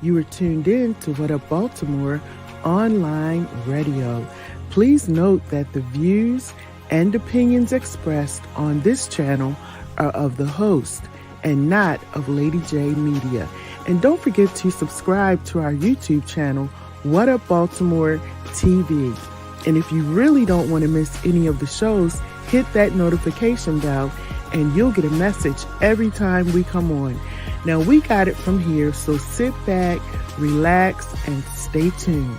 You are tuned in to What Up Baltimore online radio. Please note that the views and opinions expressed on this channel are of the host and not of Lady J Media. And don't forget to subscribe to our YouTube channel, What Up Baltimore TV. And if you really don't want to miss any of the shows, hit that notification bell and you'll get a message every time we come on. Now, we got it from here, so sit back, relax, and stay tuned.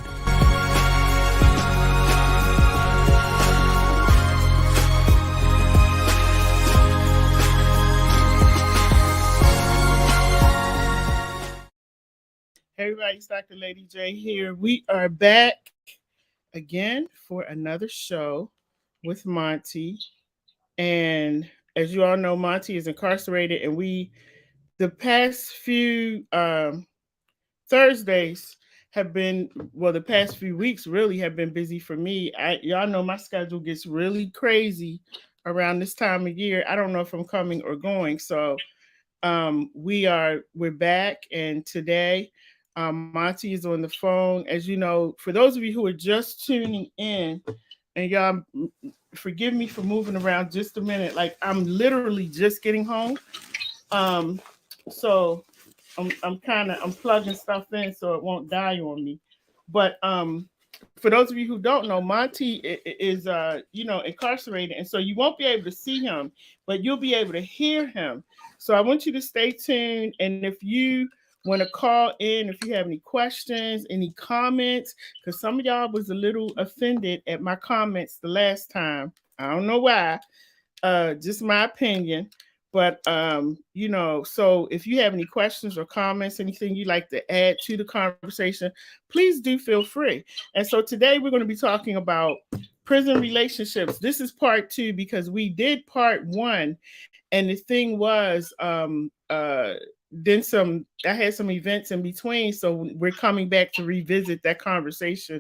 Hey everybody, it's Dr. Lady J here. We are back again for another show with Monty. And as you all know, Monty is incarcerated, and the past few Thursdays have been, well, the past few weeks really have been busy for me. Y'all know my schedule gets really crazy around this time of year. I don't know if I'm coming or going. So we're back, and today Monty is on the phone. As you know, for those of you who are just tuning in, and y'all forgive me for moving around just a minute. Like, I'm literally just getting home. So I'm plugging stuff in so it won't die on me. But for those of you who don't know, Monty is incarcerated, and so you won't be able to see him, but you'll be able to hear him. So I want you to stay tuned, and if you want to call in, if you have any questions, any comments, because some of y'all was a little offended at my comments the last time. I don't know why. Just my opinion. But, so if you have any questions or comments, anything you'd like to add to the conversation, please do feel free. And so today we're going to be talking about prison relationships. This is part 2 because we did part 1. And the thing was, I had some events in between. So we're coming back to revisit that conversation,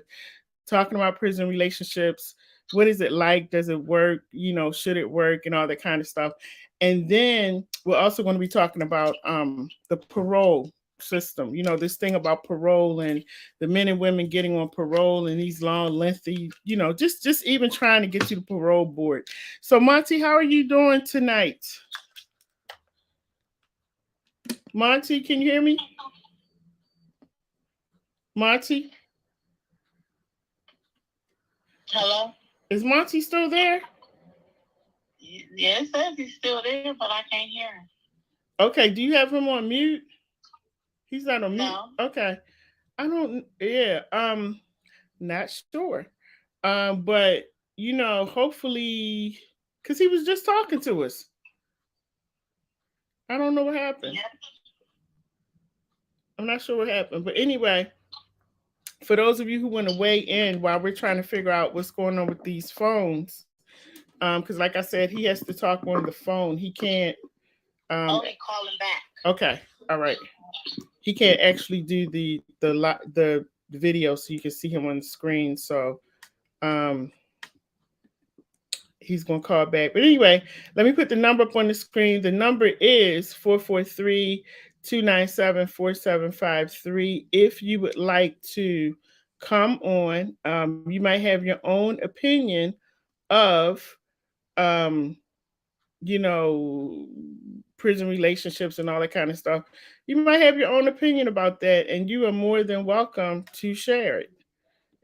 talking about prison relationships. What is it like? Does it work? Should it work? And all that kind of stuff. And then we're also going to be talking about the parole system. This thing about parole and the men and women getting on parole and these long, lengthy, just even trying to get to the parole board. So, Monty, how are you doing tonight? Monty, can you hear me? Monty? Hello? Is Monty still there? Yeah, it says he's still there, but I can't hear him. Okay, do you have him on mute? He's not on mute. No. Okay. Not sure. But hopefully, because he was just talking to us. I don't know what happened. Yeah. I'm not sure what happened. But anyway, for those of you who want to weigh in while we're trying to figure out what's going on with these phones, because like I said, he has to talk on the phone. He can't. They call him back. Okay. All right. He can't actually do the video, so you can see him on the screen. So he's going to call back. But anyway, let me put the number up on the screen. The number is 443-297-4753. If you would like to come on, you might have your own opinion of, prison relationships and all that kind of stuff. You might have your own opinion about that, and you are more than welcome to share it.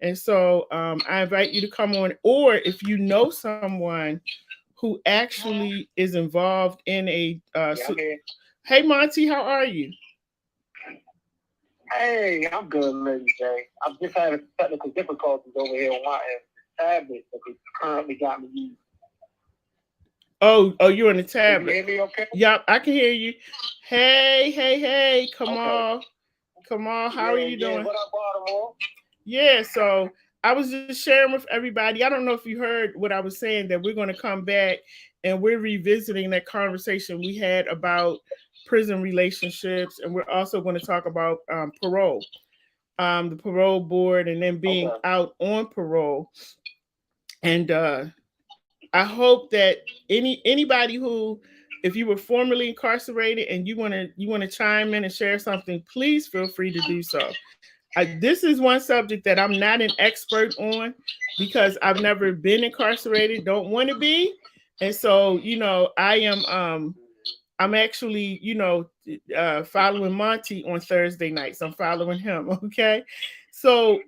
And so I invite you to come on, or if you know someone who actually is involved in a... Hey, Monty, how are you? Hey, I'm good, Lady J. I've just had technical difficulties over here on my tablet that they currently got me using. Oh, you're on the tablet. Can you hear me okay? Yep, I can hear you. Hey, come on. How are you doing? What up, Baltimore? Yeah, so I was just sharing with everybody. I don't know if you heard what I was saying, that we're going to come back and we're revisiting that conversation we had about prison relationships. And we're also going to talk about parole, the parole board, and then being out on parole. And I hope that anybody who if you were formerly incarcerated and you want to chime in and share something, please feel free to do so. This is one subject that I'm not an expert on because I've never been incarcerated, don't want to be. And so, I am I'm actually, following Monty on Thursday nights. I'm following him. Okay. So,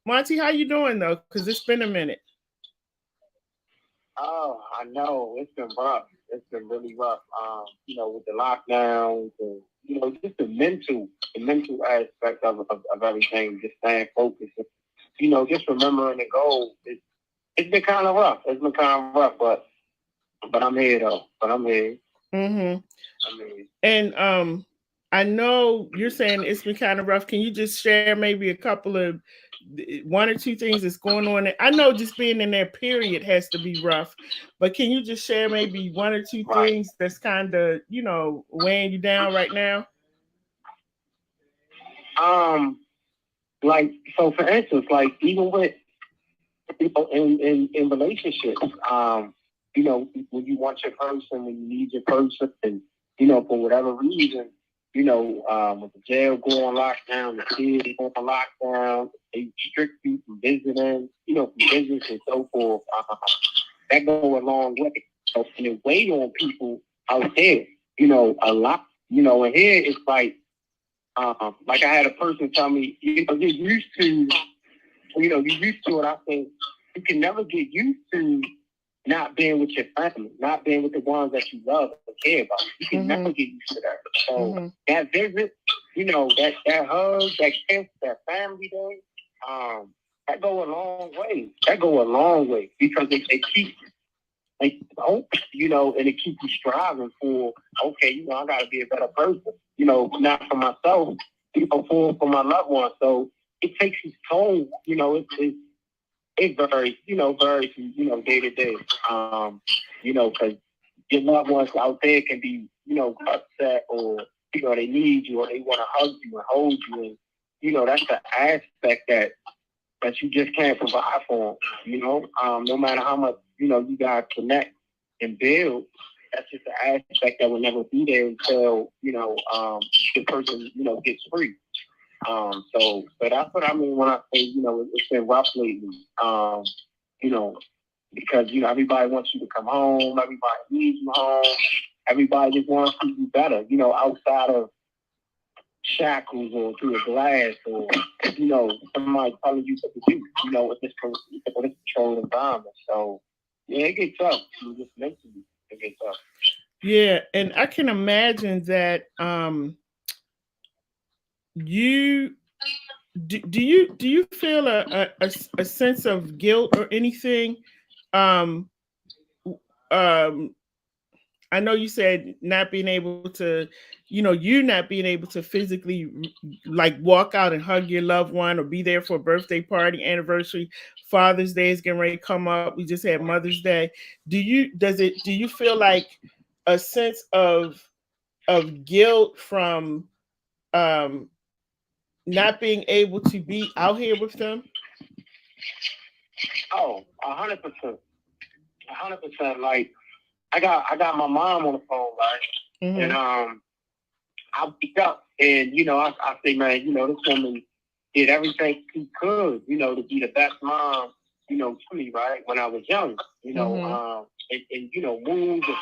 Monty, how you doing though? Because it's been a minute. Oh, I know. It's been rough. It's been really rough. With the lockdowns and, just the mental aspect of everything, just staying focused. Just remembering the goal. It's been kind of rough. It's been kind of rough, but I'm here though. But I'm here. Mm-hmm. I'm here. And I know you're saying it's been kind of rough. Can you just share maybe a couple of one or two things that's going on? I know just being in there, period, has to be rough. But can you just share maybe one or two things that's kind of, weighing you down right now? So for instance, even with in relationships, when you want your person, when you need your person, and for whatever reason, with the jail going on lockdown, the kids going on lockdown, they restrict you from visiting, from business and so forth. That go a long way. So and it weigh on people out there, a lot. And here it's like I had a person tell me, you're used to it. I think you can never get used to not being with your family, not being with the ones that you love and care about. You can never get used to that. So that visit, that hug, that kiss, that family day, that go a long way. That go a long way because they keep hope, and it keeps you striving for, okay, I got to be a better person, not for myself, for my loved ones. So it takes its toll, it varies, varies from, day to day, because your loved ones out there can be, upset or, they need you or they want to hug you and hold you. And, that's the aspect that you just can't provide for them, no matter how much, you guys connect and build. That's just an aspect that will never be there until, the person, gets free. So that's what I mean when I say, it's been rough lately. Because, everybody wants you to come home. Everybody needs you home. Everybody just wants you to do better, outside of shackles or through a glass or, somebody telling you what to do, with this controlled environment. So, yeah, it gets tough. Just mentally, it gets tough. Yeah, and I can imagine that do you feel a sense of guilt or anything? I know you said not being able to, you not being able to physically walk out and hug your loved one or be there for a birthday party, anniversary, Father's Day is getting ready to come up. We just had Mother's Day. Do you feel like a sense of guilt from not being able to be out here with them? Oh, 100%. 100%. Like I got my mom on the phone, right? Mm-hmm. And I picked up and I say, man, this woman did everything she could, to be the best mom, to me, right? When I was young, and moved and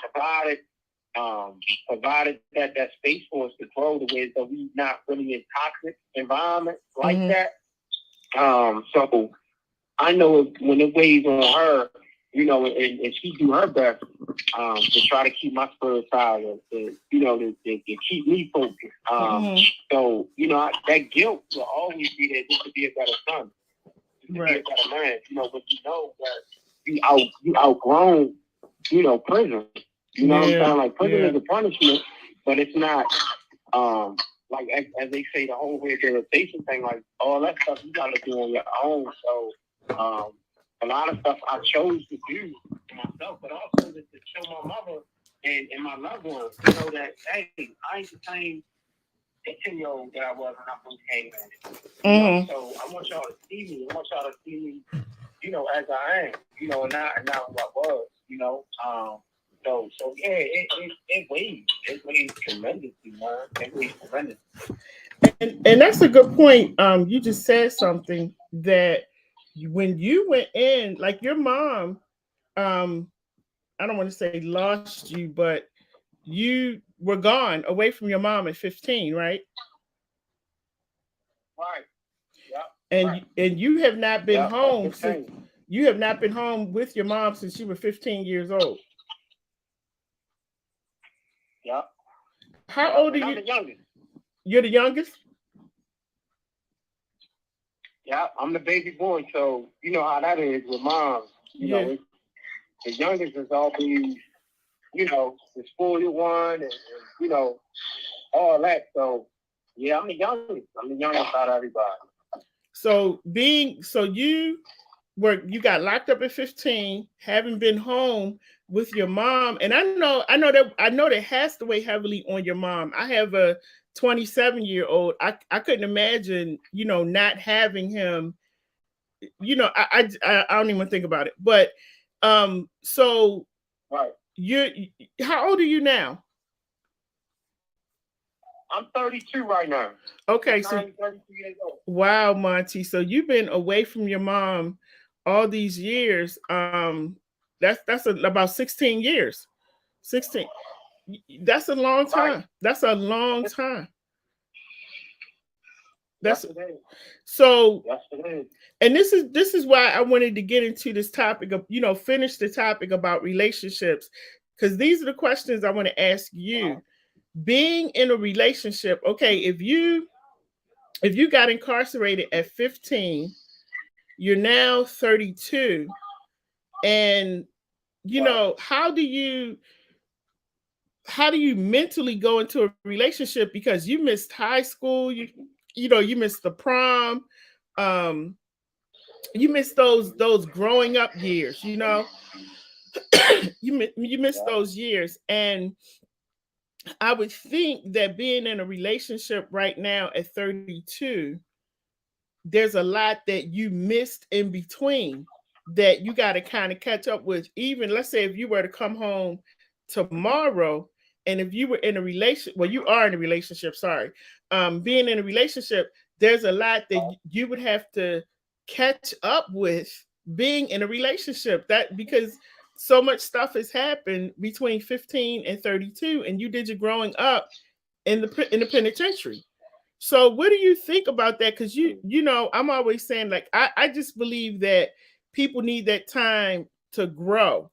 provided that space for us to grow the way that we not really in toxic environments like that. So I know when it weighs on her, and she do her best to try to keep my spirits high, to keep me focused. So that guilt will always be there just to be a better son, to be a better man. But that you outgrown, prison. You know what I'm saying? Like prison is a punishment, but it's not like as they say, the whole rehabilitation thing, like all that stuff you gotta do on your own. So a lot of stuff I chose to do for myself, but also to show my mother and my loved ones to know that, hey, I ain't the same 10-year-old that I was when I first came in. So I want y'all to see me. I want y'all to see me, as I am, and not who I was, So yeah, it weighs. It weighs tremendously, man. It weighs tremendously. And that's a good point. You just said something that when you went in, like your mom, I don't want to say lost you, but you were gone away from your mom at 15, right? Right. Yeah. And Right. and you have not been Yeah. home since you have not been home with your mom since you were 15 years old. Yeah. How old are you? I'm the youngest. You're the youngest? Yeah, I'm the baby boy, so you know how that is with moms. You know, the youngest is always, you know, the spoiled one, and you know, all that. So yeah, I'm the youngest. I'm the youngest out of everybody. So you got locked up at 15, haven't been home with your mom, and I know that has to weigh heavily on your mom. I have a 27-year-old. I couldn't imagine, not having him. I don't even think about it. But so right. How old are you now? I'm 32 right now. Okay, I'm so 32 years old. Wow, Monty. So you've been away from your mom all these years. That's about 16 years. 16. That's a long time. Right. That's a long time. That's yes, it is. So yes, it is. And this is why I wanted to get into this topic of, finish the topic about relationships, because these are the questions I want to ask you. Wow. Being in a relationship, okay, if you got incarcerated at 15, you're now 32, and how do you mentally go into a relationship, because you missed high school, you missed the prom, you missed those growing up years, you missed those years. And I would think that being in a relationship right now at 32, there's a lot that you missed in between that you got to kind of catch up with. Even, let's say, if you were to come home tomorrow, and if you were in a relationship, well, you are in a relationship, sorry. Being in a relationship, there's a lot that you would have to catch up with being in a relationship, that because so much stuff has happened between 15 and 32, and you did your growing up in the penitentiary. So what do you think about that? Because I'm always saying, like, I just believe that people need that time to grow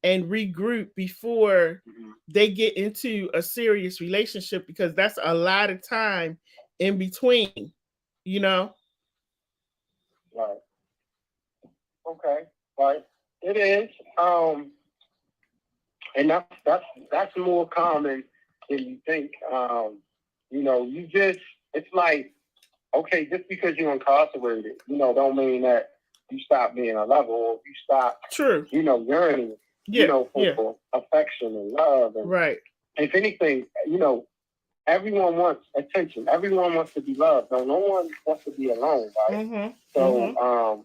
and regroup before they get into a serious relationship, because that's a lot of time in between, Right. Okay. Right. It is. And that's more common than you think. It's like, okay, just because you're incarcerated, don't mean that you stop being a lover, or you stop, yearning, for affection and love. And right. If anything, everyone wants attention. Everyone wants to be loved. No one wants to be alone, right? Mm-hmm. So,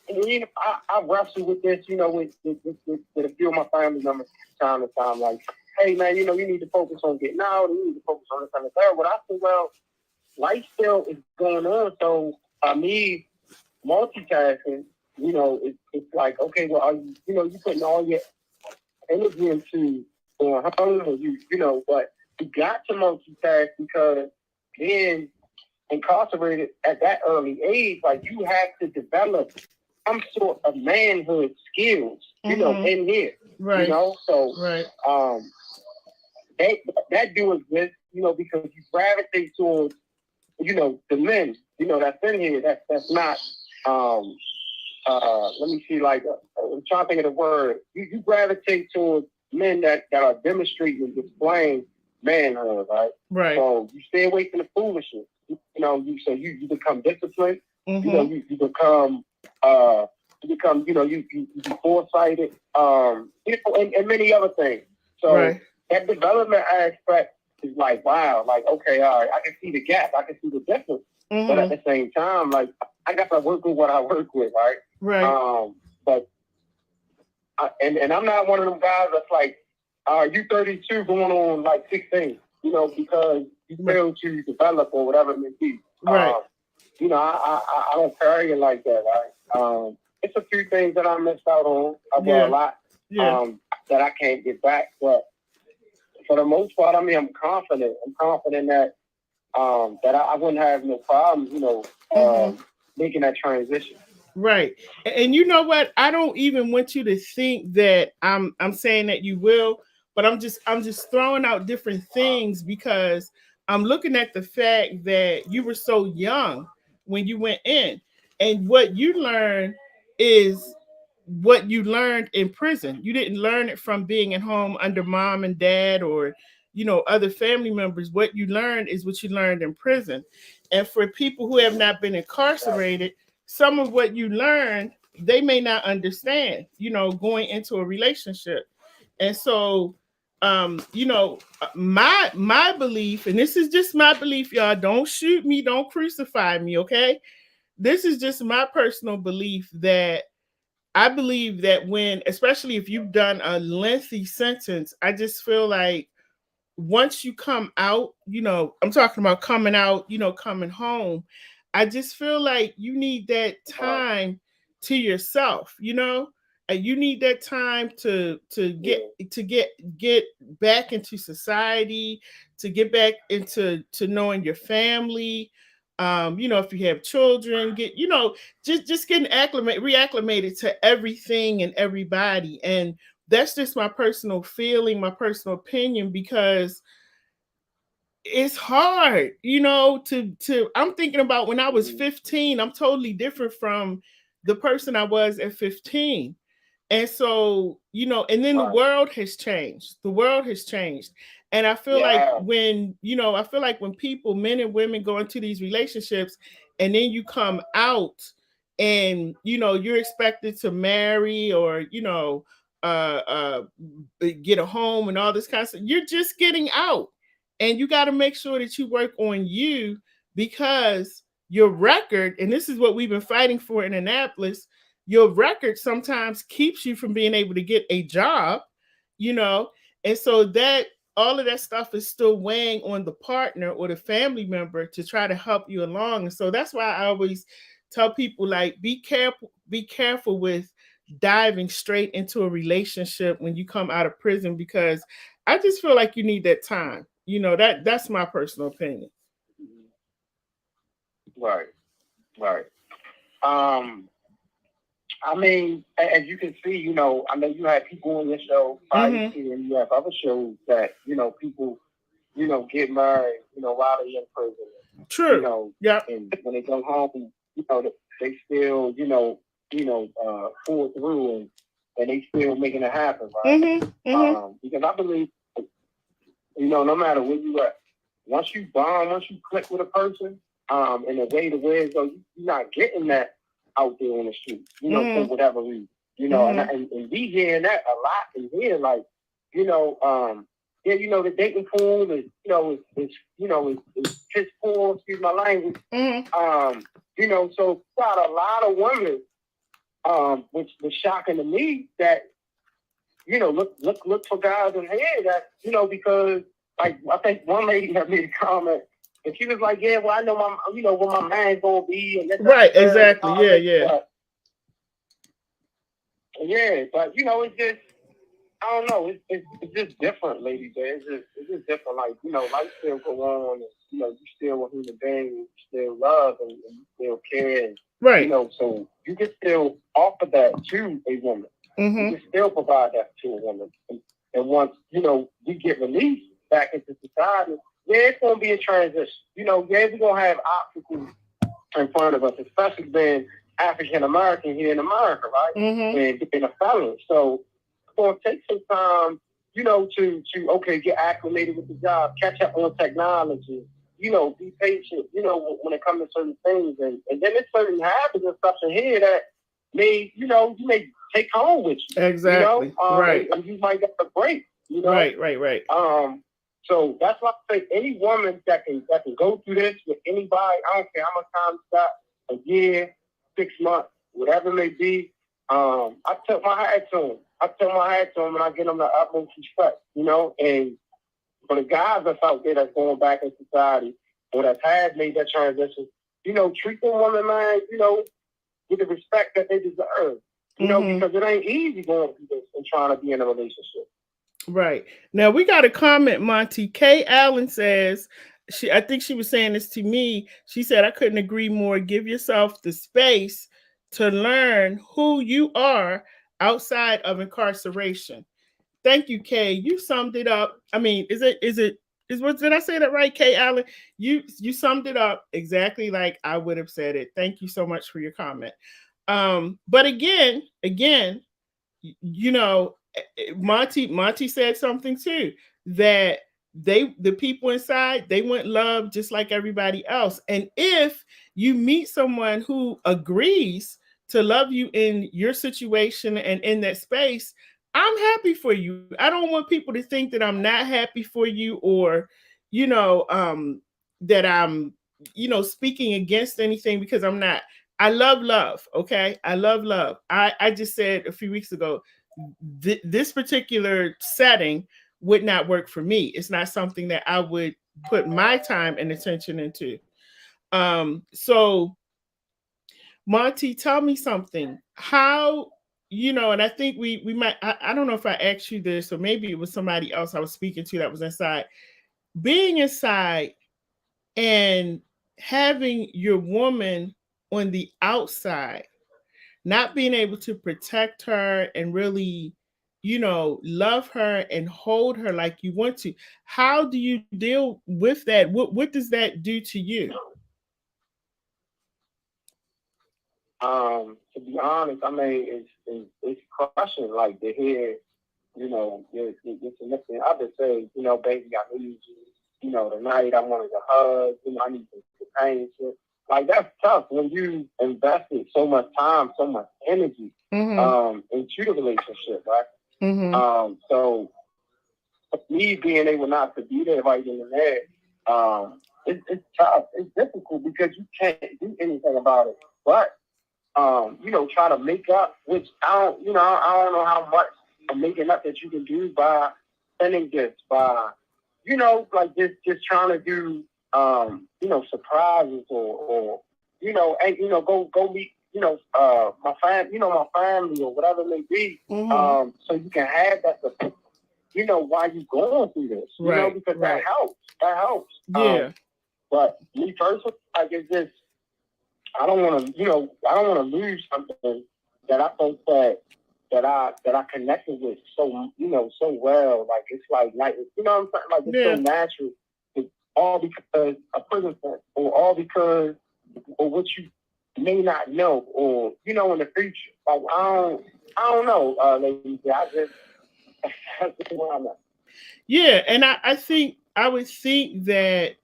and I wrestle with this, with a few of my family members time to time, like, hey, man, you need to focus on getting out, and you need to focus on this kind of thing. But I think, well, life still is going on, so me multitasking, it's like, okay, well, are you, you putting all your energy into going home, or but you got to multitask, because being incarcerated at that early age, like, you have to develop some sort of manhood skills, in here, right. So, right. That do exist, because you gravitate towards, the men, that's in here. That's not. Let me see. Like, I'm trying to think of the word. You gravitate towards men that are demonstrating and displaying manhood, right? Right. So you stay away from the foolishness. You become disciplined. Mm-hmm. You become. You be foresighted. And many other things. So right. That development aspect is like, wow, like, okay, all right, I can see the gap, I can see the difference. Mm-hmm. But at the same time, like, I got to work with what I work with, right? Right. But I'm not one of them guys that's like, You 32 going on like 16, you know, because you fail to develop or whatever it may be. Right. You know, I don't carry it like that, right? It's a few things that I missed out on. I got a lot that I can't get back, but for the most part, I mean, I'm confident. I'm confident that that I wouldn't have no problems, you know, making that transition. Right. And you know what? I don't even want you to think that I'm saying that you will, but I'm just throwing out different things because I'm looking at the fact that you were so young when you went in. And what you learned is what you learned in prison. You didn't learn it from being at home under mom and dad or, you know, other family members. What you learned is what you learned in prison. And for people who have not been incarcerated, some of what you learned, they may not understand, you know, going into a relationship. And so, you know, my belief, and this is just my belief, y'all, don't shoot me, don't crucify me, okay? This is just my personal belief that I believe that when, especially if you've done a lengthy sentence, I just feel like once you come out, you know, I'm talking about coming out, you know, coming home, I just feel like you need that time to yourself, you know, and you need that time to get back into society, to get back into knowing your family. You know, if you have children, get, you know, just getting reacclimated to everything and everybody. And that's just my personal feeling, my personal opinion, because it's hard, you know, to I'm thinking about when I was 15, I'm totally different from the person I was at 15. And so, you know, and then the world has changed. The world has changed. And I feel like when, you know, I feel like when people, men and women, go into these relationships and then you come out and, you know, you're expected to marry or, you know, get a home and all this kind of stuff, you're just getting out. And you got to make sure that you work on you, because your record, and this is what we've been fighting for in Annapolis, your record sometimes keeps you from being able to get a job, you know, and so that all of that stuff is still weighing on the partner or the family member to try to help you along. And so that's why I always tell people, like, be careful with diving straight into a relationship when you come out of prison, because I just feel like you need that time. You know, that's my personal opinion. Right. I mean, as you can see, you know, I know you have people on your show, and you have other shows that, you know, people, you know, get married, you know, while they're in prison. True. You know, and when they go home, you know, they still, pull through and they still making it happen, right? Because I believe, you know, no matter where you at, once you bond, once you click with a person, in a way to where you're not getting that out there on the street, you know, for whatever reason, you know, and we hearing that a lot in here, like, you know, you know, the dating pool is, it's piss poor, excuse my language. You know, so got a lot of women, which was shocking to me, that, you know, look for guys in here that, you know, because, like, I think one lady had made a comment, and she was like, "Yeah, well, I know where my man's gonna be." And right, exactly, yeah. But you know, it's just, I don't know, it's just different, LadyJ. It's just different. Like, you know, life still go on, and you know, you still a human being, you still love, and you still care, and, right? You know, so you can still offer that to a woman. You can still provide that to a woman, and once, you know, we get released back into society, it's going to be a transition. You know, we're going to have obstacles in front of us, especially being African-American here in America, right? And being a felon. So it's going to take some time, you know, to get acclimated with the job, catch up on technology, you know, be patient, you know, when it comes to certain things. And then there's certain habits and stuff in here that you may take home with you. Exactly. You know? Right. And you might get a break, you know? Right. So that's why I say any woman that can go through this with anybody, I don't care how much time it's got, a year, 6 months, whatever it may be, I took my hat to them. I tell my hat to them and I give them the utmost respect, you know. And for the guys that's out there that's going back in society or that have made that transition, you know, treat them women, man, you know, with the respect that they deserve. You know, because it ain't easy going through this and trying to be in a relationship. Right. Now we got a comment, Monty. Kay Allen says, I think she was saying this to me. She said, I couldn't agree more. Give yourself the space to learn who you are outside of incarceration. Thank you, Kay. You summed it up. I mean, did I say that right, Kay Allen? You summed it up exactly like I would have said it. Thank you so much for your comment. But again, you know, Monty said something too, that the people inside, they want love just like everybody else. And if you meet someone who agrees to love you in your situation and in that space, I'm happy for you. I don't want people to think that I'm not happy for you, or you know, that I'm, you know, speaking against anything, because I'm not. I love love. Okay. I love love. I just said a few weeks ago, this particular setting would not work for me. It's not something that I would put my time and attention into. So Monty, tell me something. How, you know, and I think we might, I don't know if I asked you this, or maybe it was somebody else I was speaking to that was inside. Being inside and having your woman on the outside, not being able to protect her and really, you know, love her and hold her like you want to. How do you deal with that? What does that do to you? To be honest, I mean, it's crushing, like, to hear, you know, your significant other say, you know, baby, I need you. You know, tonight I wanted a hug. You know, I need some companionship. Like, that's tough when you invested so much time, so much energy into the relationship, right? So me being able not to be there right in the there, it's tough. It's difficult because you can't do anything about it. But you know, try to make up, which I don't know how much of making up that you can do by sending gifts, by, you know, like just trying to do, you know, surprises or you know, and you know, go meet, you know, my family or whatever it may be, so you can have that support, you know, while you're going through this, you know, because that helps. Yeah. But me personally, like, it's just, I don't want to lose something that I think that I connected with so, you know, so well. Like, it's like, you know what I'm saying? Like, it's so natural. It's all because a prison sentence, or all because of what you may not know, or, you know, in the future. Like, I don't know, ladies. That's just where I'm at. Yeah, and I would think that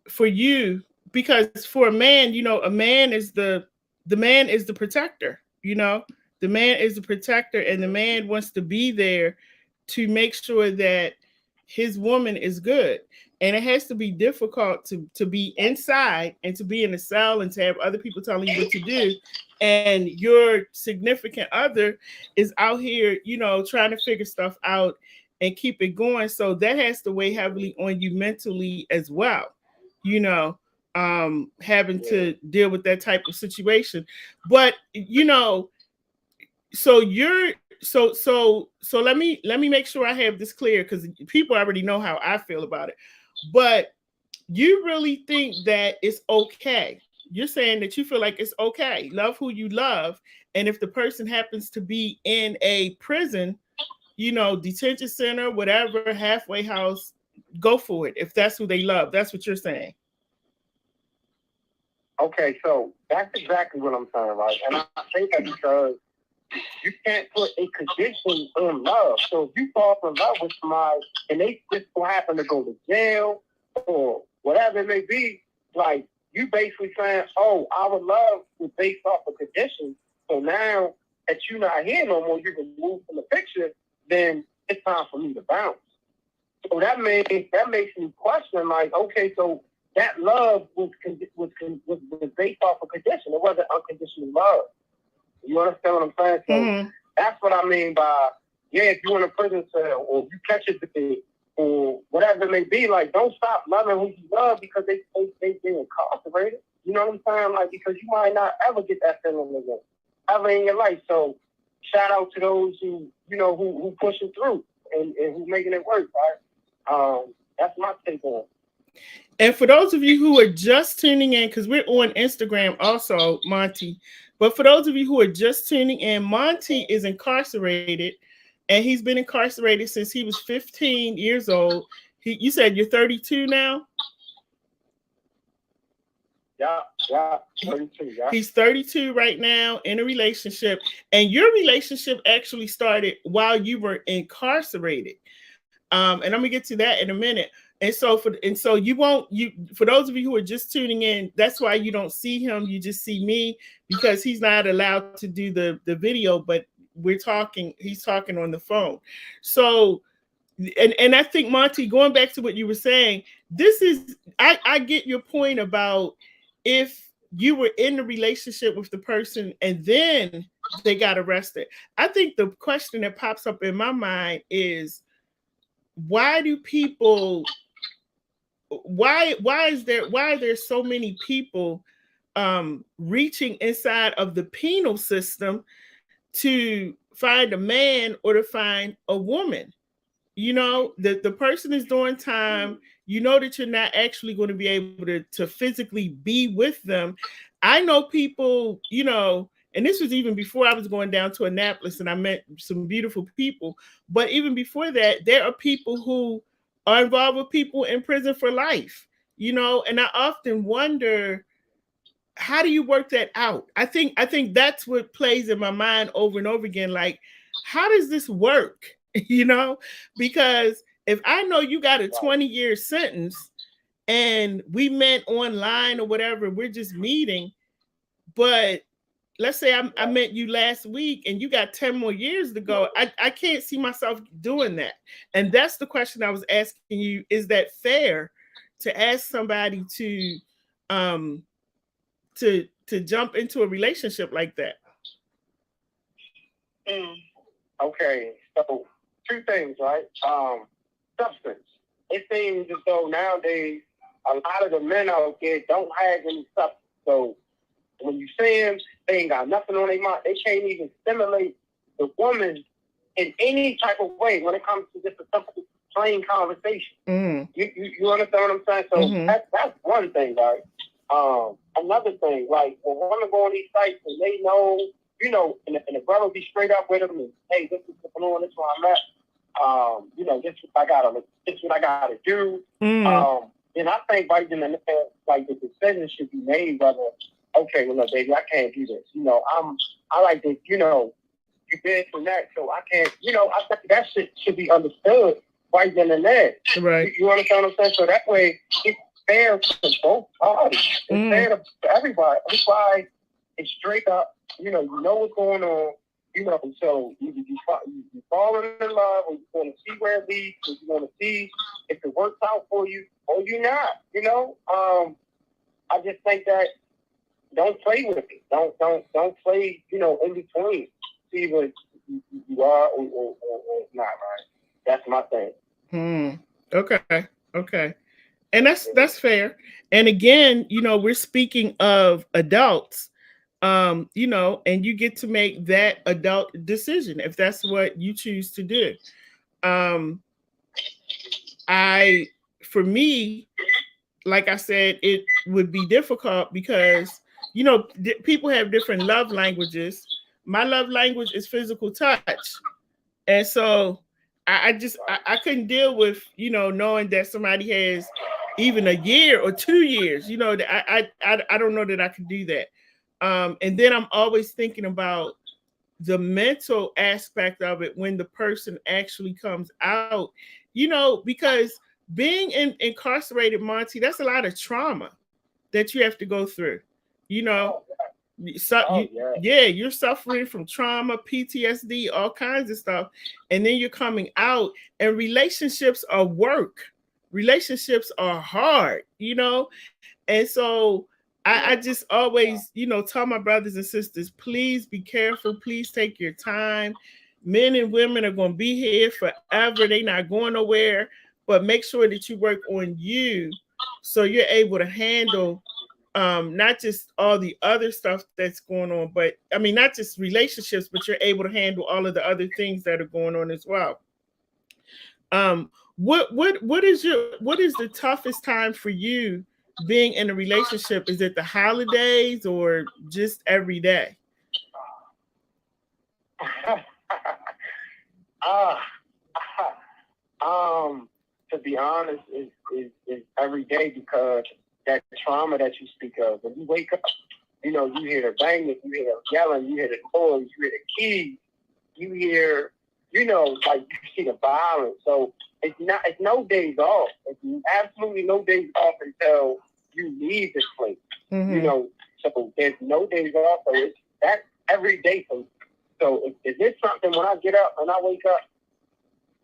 for you, because for a man, you know, a man is the man is the protector, you know. The man is the protector, and the man wants to be there to make sure that his woman is good. And it has to be difficult to be inside and to be in a cell and to have other people telling you what to do. And your significant other is out here, you know, trying to figure stuff out and keep it going. So that has to weigh heavily on you mentally as well, you know, having to deal with that type of situation. But, you know, so let me make sure I have this clear, because people already know how I feel about it. But you really think that it's okay? You're saying that you feel like it's okay. Love who you love, and if the person happens to be in a prison, you know, detention center, whatever, halfway house, go for it. If that's who they love, that's what you're saying. Okay, so that's exactly what I'm saying, right? And I say that because you can't put a condition on love. So if you fall in love with somebody and they just so happen to go to jail or whatever it may be, like, you basically saying, oh, our love is based off a condition. So now that you're not here no more, you're removed from the picture, then it's time for me to bounce. So that makes me question, like, okay, so that love was based off a condition. It wasn't unconditional love. You understand what I'm saying? So That's what I mean by, yeah, if you're in a prison cell or if you catch it or whatever it may be, like, don't stop loving who you love because they're incarcerated. You know what I'm saying? Like, because you might not ever get that feeling again, ever in your life. So shout out to those who, you know, who pushing through and who making it work, right? That's my take on it. And for those of you who are just tuning in, because we're on Instagram also, Monty, but for those of you who are just tuning in, Monty is incarcerated, and he's been incarcerated since he was 15 years old. You said you're 32 now? Yeah, 32, yeah. He's 32 right now in a relationship, and your relationship actually started while you were incarcerated. And I'm gonna get to that in a minute. And so for those of you who are just tuning in, that's why you don't see him. You just see me because he's not allowed to do the video, but he's talking on the phone. So, and I think, Monty, going back to what you were saying, I get your point about if you were in a relationship with the person and then they got arrested. I think the question that pops up in my mind is, why are there so many people reaching inside of the penal system to find a man or to find a woman? You know, that the person is doing time, you know that you're not actually going to be able to physically be with them. I know people, you know, and this was even before I was going down to Annapolis and I met some beautiful people. But even before that, there are people who are involved with people in prison for life, you know, and I often wonder, how do you work that out? I think that's what plays in my mind over and over again. Like, how does this work? You know, because if I know you got a 20-year sentence and we met online or whatever, we're just meeting, but let's say I met you last week and you got 10 more years to go. I can't see myself doing that. And that's the question I was asking you. Is that fair to ask somebody to jump into a relationship like that? Okay, so two things, right? Substance. It seems as though nowadays a lot of the men out there don't have any substance. So when you see them, they ain't got nothing on their mind. They can't even stimulate the woman in any type of way when it comes to just a simple, plain conversation. You understand what I'm saying? So that's one thing, right? Another thing, like when women go on these sites and they know, you know, and the brother be straight up with them and, hey, this is what's going on, this is where I'm at. You know, this is what I gotta do. And I think right then and there, like, the decision should be made whether, okay, well, look, baby, I can't do this. You know, I like to, you know, you been from that, so I can't, you know, I think that shit should be understood right then and there. Right. You understand what I'm saying? So that way, it's fair to both parties. It's fair to everybody. Everybody is straight up. You know what's going on. You know, so you falling in love, or you want to see where it leads, or you want to see if it works out for you, or you're not. You know, I just think that don't play with it. Don't play. You know, in between. See what you are or not. Right. That's my thing. Okay. And that's fair. And again, you know, we're speaking of adults. You know, and you get to make that adult decision if that's what you choose to do. For me, like I said, it would be difficult because, you know, people have different love languages. My love language is physical touch. And so I couldn't deal with, you know, knowing that somebody has even a year or 2 years, you know, that I don't know that I could do that. And then I'm always thinking about the mental aspect of it when the person actually comes out, you know, because being incarcerated, Monty, that's a lot of trauma that you have to go through, you know. You're suffering from trauma, PTSD, all kinds of stuff. And then you're coming out, and relationships are work. Relationships are hard, you know. And so I just always, tell my brothers and sisters, please be careful. Please take your time. Men and women are going to be here forever. They're not going nowhere. But make sure that you work on you so you're able to handle not just all the other stuff that's going on, but I mean, not just relationships, but you're able to handle all of the other things that are going on as well. What is the toughest time for you being in a relationship? Is it the holidays or just every day? To be honest, is every day, because that trauma that you speak of, when you wake up, you hear the banging, you hear the yelling, you hear the noise, you hear the keys, you hear, like you see the violence. So it's no days off. It's absolutely no days off until you leave this place. Mm-hmm. So there's no days off. So that's every day for me. So if it's something, when I get up and I wake up,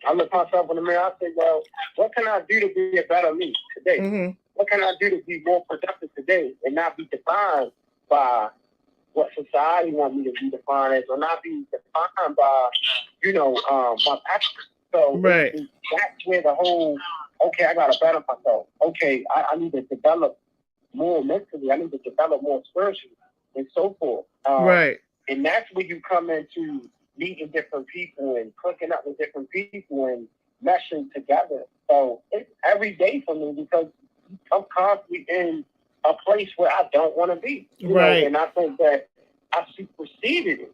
I look myself in the mirror, I say, well, what can I do to be a better me today? Mm-hmm. What can I do to be more productive today and not be defined by what society wants me to be defined as, or not be defined by, my passion. So right. That's where the whole, okay, I got to better myself. Okay, I need to develop more mentally. I need to develop more spiritually and so forth. Right. And that's where you come into meeting different people and clicking up with different people and meshing together. So it's every day for me, because I'm constantly in a place where I don't want to be. Right. And I think that I superseded it,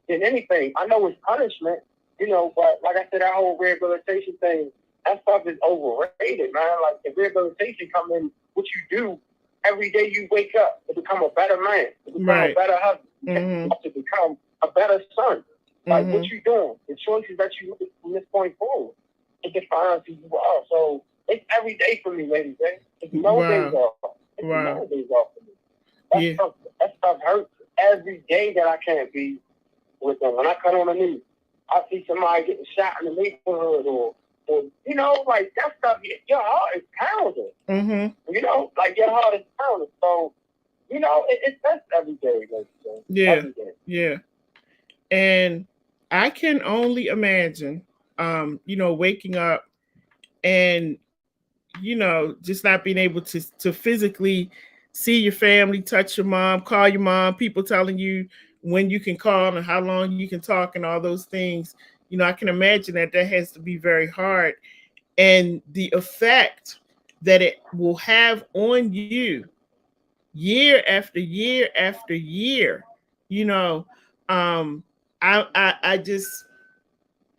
than anything. I know it's punishment, but like I said, that whole rehabilitation thing, that stuff is overrated, man. Like, the rehabilitation come in what you do every day you wake up to become a better man, to become a better husband, to become a better son. Like, what you doing, the choices that you make from this point forward, it defines who you are. So it's every day for me, ladies. It's no days off. It's no days off for me. That stuff hurts every day that I can't be with them. When I cut on the news, I see somebody getting shot in the neighborhood, or like that stuff. Your heart is pounding. Mm-hmm. Like your heart is pounding. So, that's every day, ladies. Yeah. Every day. Yeah. And I can only imagine, waking up and, just not being able to physically see your family, touch your mom, call your mom, people telling you when you can call and how long you can talk and all those things. I can imagine that has to be very hard. And the effect that it will have on you year after year after year, I just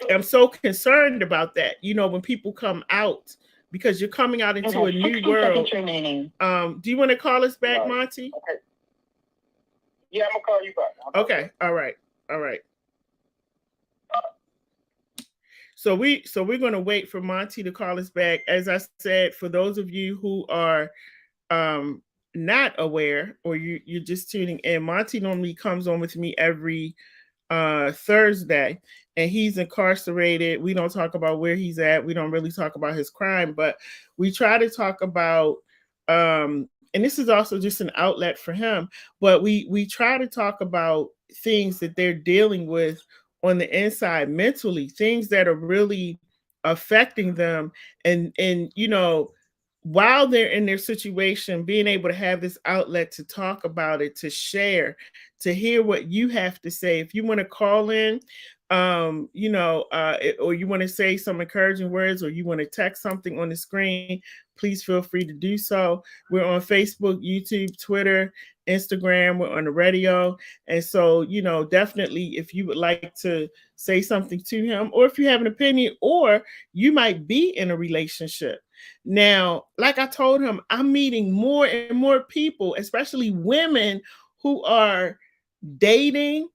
am so concerned about that. When people come out, because you're coming out into a new world. Do you want to call us back, Monty? Okay. Yeah, I'm gonna call you back. Okay. All right. So we're going to wait for Monty to call us back. As I said, for those of you who are not aware, or you're just tuning in, Monty normally comes on with me every Thursday, and he's incarcerated. We don't talk about where he's at. We don't really talk about his crime, but we try to talk about, and this is also just an outlet for him, but we try to talk about things that they're dealing with on the inside mentally, things that are really affecting them. And while they're in their situation, being able to have this outlet to talk about it, to share, to hear what you have to say. If you want to call in, or you want to say some encouraging words, or you want to text something on the screen, please feel free to do so. We're on Facebook, YouTube, Twitter, Instagram. We're on the radio. And so, definitely, if you would like to say something to him, or if you have an opinion, or you might be in a relationship. Now, like I told him, I'm meeting more and more people, especially women who are dating,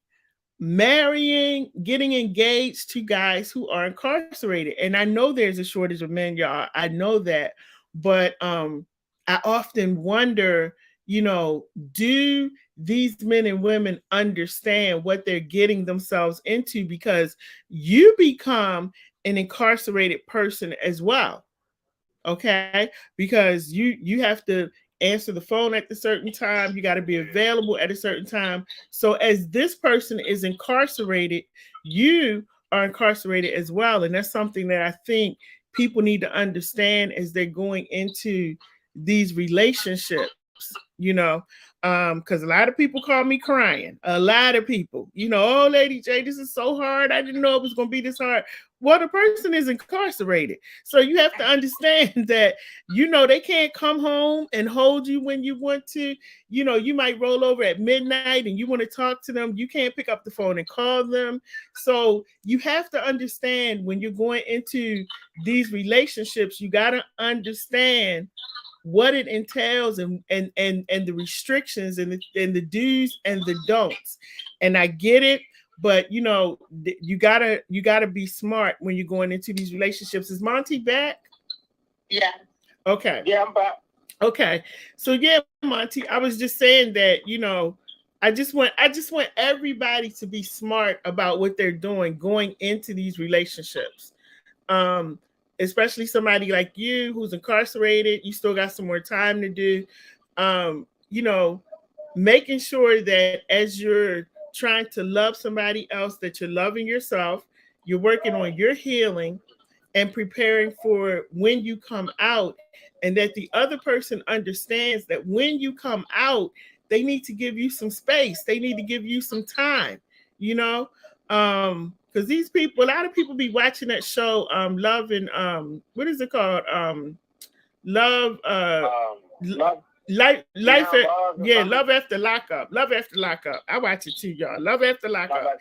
marrying, getting engaged to guys who are incarcerated. And I know there's a shortage of men, y'all. I know that. But I often wonder, do these men and women understand what they're getting themselves into? Because you become an incarcerated person as well. Okay, because you have to answer the phone at a certain time. You got to be available at a certain time. So as this person is incarcerated, you are incarcerated as well. And that's something that I think people need to understand as they're going into these relationships, you know, because a lot of people call me crying. A lot of people, you know, oh, Lady J, this is so hard. I didn't know it was going to be this hard. Well, the person is incarcerated. So you have to understand that, you know, they can't come home and hold you when you want to. You know, you might roll over at midnight and you want to talk to them. You can't pick up the phone and call them. So you have to understand when you're going into these relationships, you got to understand what it entails and the restrictions and the do's and the don'ts. And I get it, but you know, you gotta be smart when you're going into these relationships. Is Monty back? Yeah. Okay. Yeah, I'm back. Okay. So yeah, Monty, I was just saying that, you know, I just want everybody to be smart about what they're doing going into these relationships. Especially somebody like you who's incarcerated, you still got some more time to do. You know, making sure that as you're trying to love somebody else, that you're loving yourself, you're working on your healing and preparing for when you come out, and that the other person understands that when you come out, they need to give you some space. They need to give you some time, you know? Because these people, a lot of people be watching that show, Love and what is it called? Love, Love, life, Love Love After Lockup. Love After Lockup. I watch it too, y'all. Love After Lockup. Love.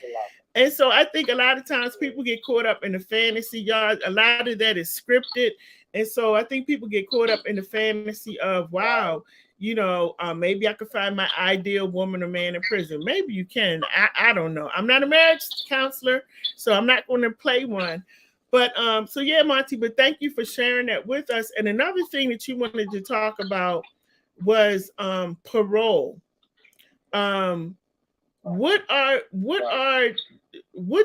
And so I think a lot of times people get caught up in the fantasy, y'all. A lot of that is scripted. And so I think people get caught up in the fantasy of, wow, you know, maybe I could find my ideal woman or man in prison. Maybe you can. I don't know. I'm not a marriage counselor, so I'm not going to play one. But so yeah, Monty, but thank you for sharing that with us. And another thing that you wanted to talk about was parole. What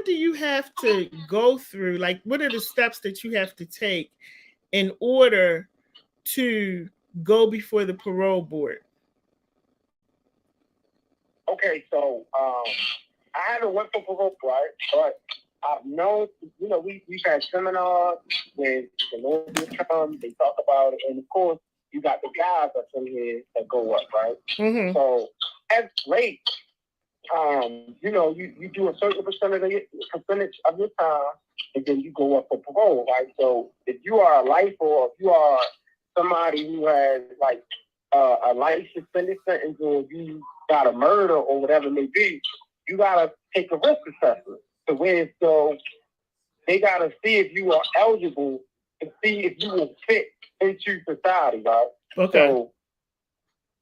do you have to go through? Like, what are the steps that you have to take in order to go before the parole board? Okay, so I haven't went for parole, right? But I've known, you know, we've had seminars where the lawyers come, they talk about it, and of course, you got the guys that's in here that go up, right? Mm-hmm. So that's great. You know, you do a certain percentage of your time, and then you go up for parole, right? So if you are a lifer, or if you are somebody who has like a life suspended sentence, or if you got a murder or whatever it may be, you gotta take a risk assessment. So they gotta see if you are eligible to see if you will fit into society, right? Okay. So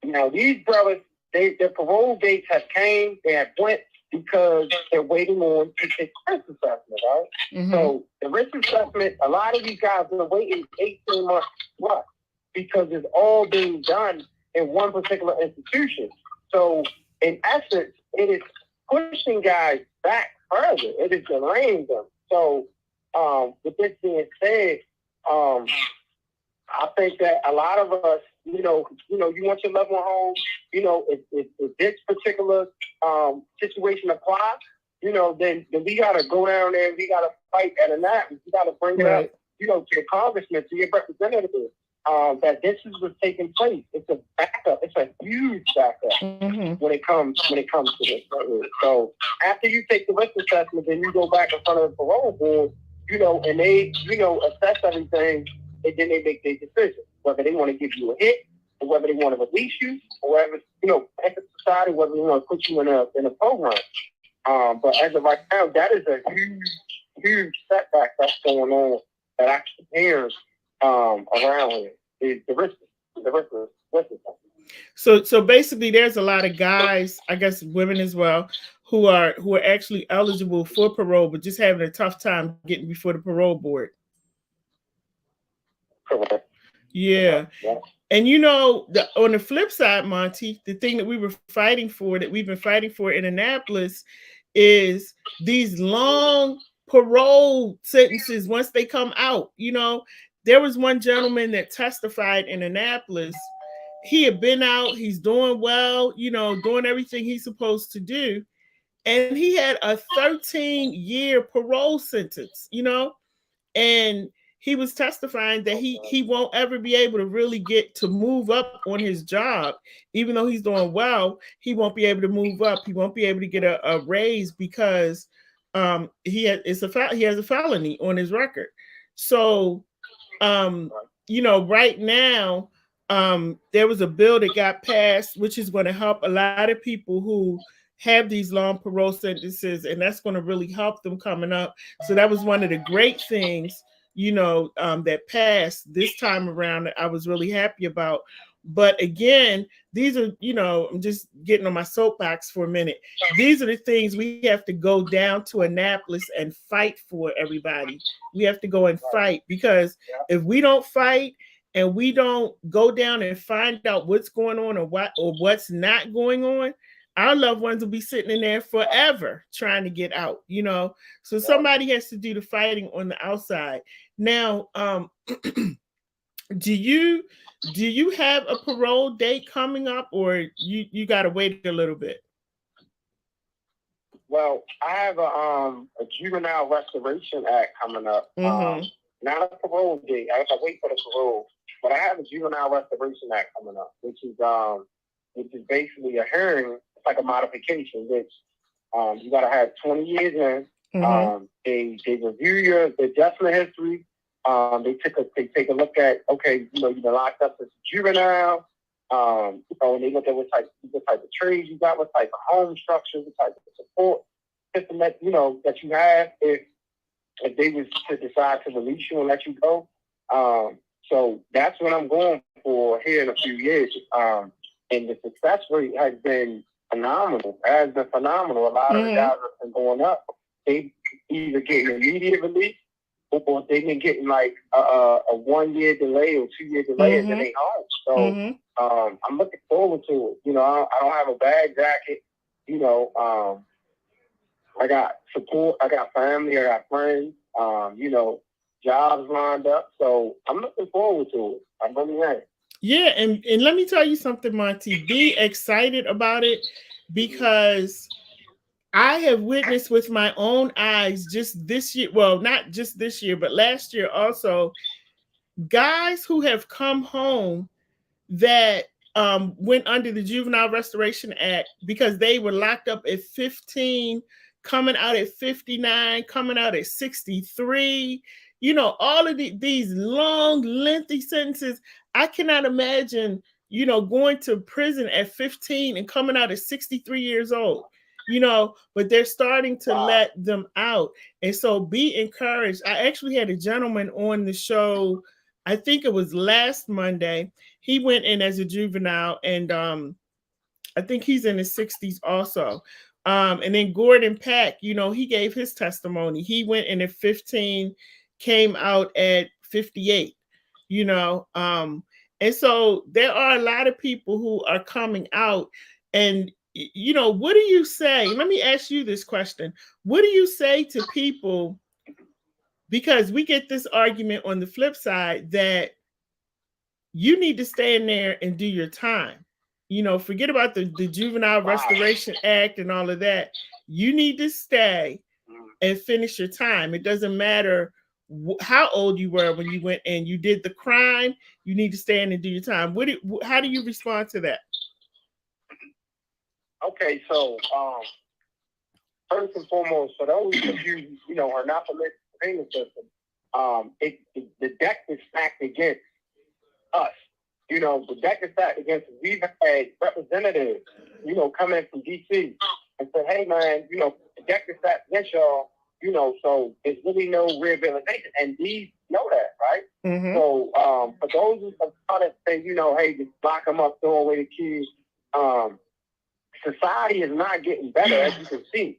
now these brothers, their parole dates have came, they have went because they're waiting on to take risk assessment, right? Mm-hmm. So the risk assessment, a lot of these guys are waiting 18 months plus because it's all being done in one particular institution. So in essence, it is pushing guys back further. It is delaying them. So with this being said, I think that a lot of us, you know, you want your loved one home. You know, if this particular situation applies, you know, then we gotta go down there. We gotta fight at Annapolis. We gotta bring it up, you know, to the congressman, to your representative, that this is what's taking place. It's a backup. It's a huge backup when it comes to this. So after you take the risk assessment, then you go back in front of the parole board, you know, and they, you know, assess everything. And then they make their decision, whether they want to give you a hit, or whether they want to release you, or whether, you know, back to society, whether they want to put you in a program. But as of right now, that is a huge setback that's going on that actually appears around here. The risk. So basically, there's a lot of guys, I guess women as well, who are actually eligible for parole, but just having a tough time getting before the parole board. Correct. Yeah. And you know, on the flip side, Monty, the thing that we've been fighting for in Annapolis is these long parole sentences once they come out. You know, there was one gentleman that testified in Annapolis, he had been out, he's doing well, you know, doing everything he's supposed to do. And he had a 13-year parole sentence, you know, and he was testifying that he won't ever be able to really get to move up on his job. Even though he's doing well, he won't be able to move up. He won't be able to get a raise because he has a felony on his record. So you know, right now there was a bill that got passed, which is going to help a lot of people who have these long parole sentences, and that's going to really help them coming up. So that was one of the great things, you know, that passed this time around that I was really happy about. But again, these are, you know, I'm just getting on my soapbox for a minute. These are the things we have to go down to Annapolis and fight for, everybody. We have to go and fight, because if we don't fight and we don't go down and find out what's going on or what's not going on, our loved ones will be sitting in there forever trying to get out, you know. So somebody has to do the fighting on the outside. Now, do you have a parole date coming up, or you got to wait a little bit? Well, I have a Juvenile Restoration Act coming up. Not a parole date. I wait for the parole, but I have a Juvenile Restoration Act coming up, which is basically a hearing. It's like a modification, which you got to have 20 years in. They review the adjustment history. They take a look at, okay, you know, you've been locked up as a juvenile. You know, and they look at what type of trades you got, what type of home structure, what type of support system that you know that you have. If they was to decide to release you and let you go, so that's what I'm going for here in a few years. And the success rate has been phenomenal. A lot of the guys have been going up. They either getting immediate release, or they've been getting like a 1 year delay or 2 year delay, and then they home. So I'm looking forward to it. You know, I don't have a bag jacket. You know, I got support. I got family. I got friends. You know, jobs lined up. So I'm looking forward to it. I'm really am. Yeah, and let me tell you something, Monty. Be excited about it, because I have witnessed with my own eyes just this year, well, not just this year, but last year also, guys who have come home that went under the Juvenile Restoration Act because they were locked up at 15, coming out at 59, coming out at 63. You know, all of these long, lengthy sentences. I cannot imagine, you know, going to prison at 15 and coming out at 63 years old. You know, but they're starting to let them out. And so be encouraged. I actually had a gentleman on the show, I think it was last Monday. He went in as a juvenile, and I think he's in his 60s also. And then Gordon Pack, you know, he gave his testimony. He went in at 15, came out at 58, you know. And so there are a lot of people who are coming out. And you know, what do you say? Let me ask you this question. What do you say to people? Because we get this argument on the flip side that you need to stay in there and do your time. You know, forget about the Juvenile Restoration Act and all of that. You need to stay and finish your time. It doesn't matter how old you were when you went in. You did the crime. You need to stay in and do your time. How do you respond to that? Okay, so first and foremost, for those of you, you know, are not familiar with the payment system, the deck is stacked against us. You know, the deck is stacked against us. We've had representatives, you know, come in from D.C. and say, hey, man, you know, the deck is stacked against y'all, you know, so there's really no rehabilitation. And these know that, right? So for those who are trying to say, you know, hey, just lock them up, throw away the keys, society is not getting better, as you can see,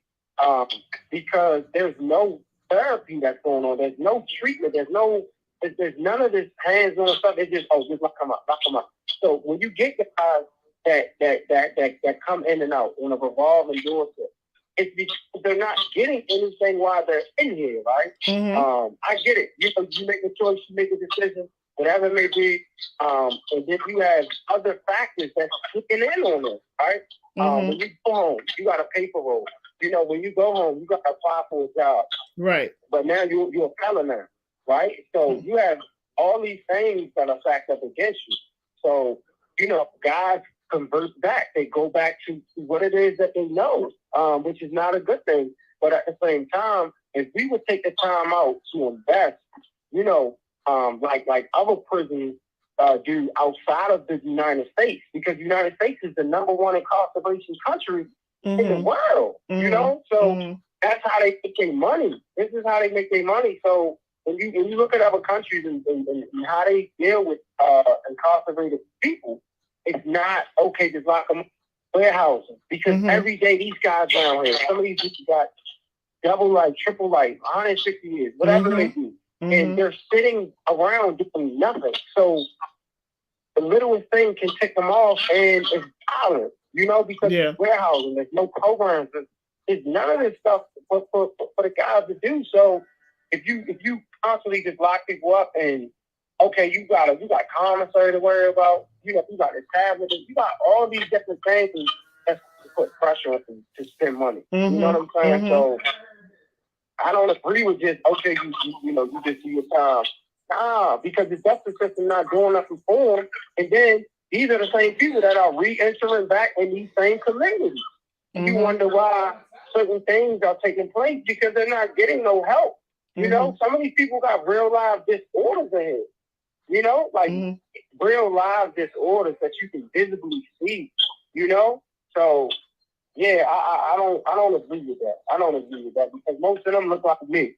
because there's no therapy that's going on. There's no treatment. There's none of this hands-on stuff. It's just, just lock them up. So when you get the guys that come in and out on a revolving door, it's because they're not getting anything while they're in here, right? I get it. You know, you make a choice, you make a decision, whatever it may be. And then you have other factors that's kicking in on this, right? When you go home, you got to pay parole. You know, when you go home, you got to apply for a job. Right. But now you're a felon now, right? So you have all these things that are stacked up against you. So, you know, guys convert back. They go back to what it is that they know, which is not a good thing. But at the same time, if we would take the time out to invest, you know, like other prisons do outside of the United States, because the United States is the #1 incarceration country in the world, you know? So that's how they make their money. This is how they make their money. So when you look at other countries and how they deal with incarcerated people, it's not, okay, just lock them up in warehouses. Because every day these guys down here, some of these people got double life, triple life, 160 years, whatever they do. And they're sitting around doing nothing. So the littlest thing can tick them off, and it's violent, you know, because it's warehousing. There's no programs. There's none of this stuff for the guys to do. So if you constantly just lock people up and, okay, you got commissary to worry about, you know, you got the tablet, you got all these different things, and that's to put pressure on them to spend money. You know what I'm saying? So I don't agree with just, okay, you know, you just do your time. Nah, because the justice system not doing nothing for them. And then these are the same people that are re-entering back in these same communities. You wonder why certain things are taking place, because they're not getting no help. You know, some of these people got real life disorders in here. You know, like real live disorders that you can visibly see. You know, so yeah, I don't agree with that. I don't agree with that, because most of them look like me.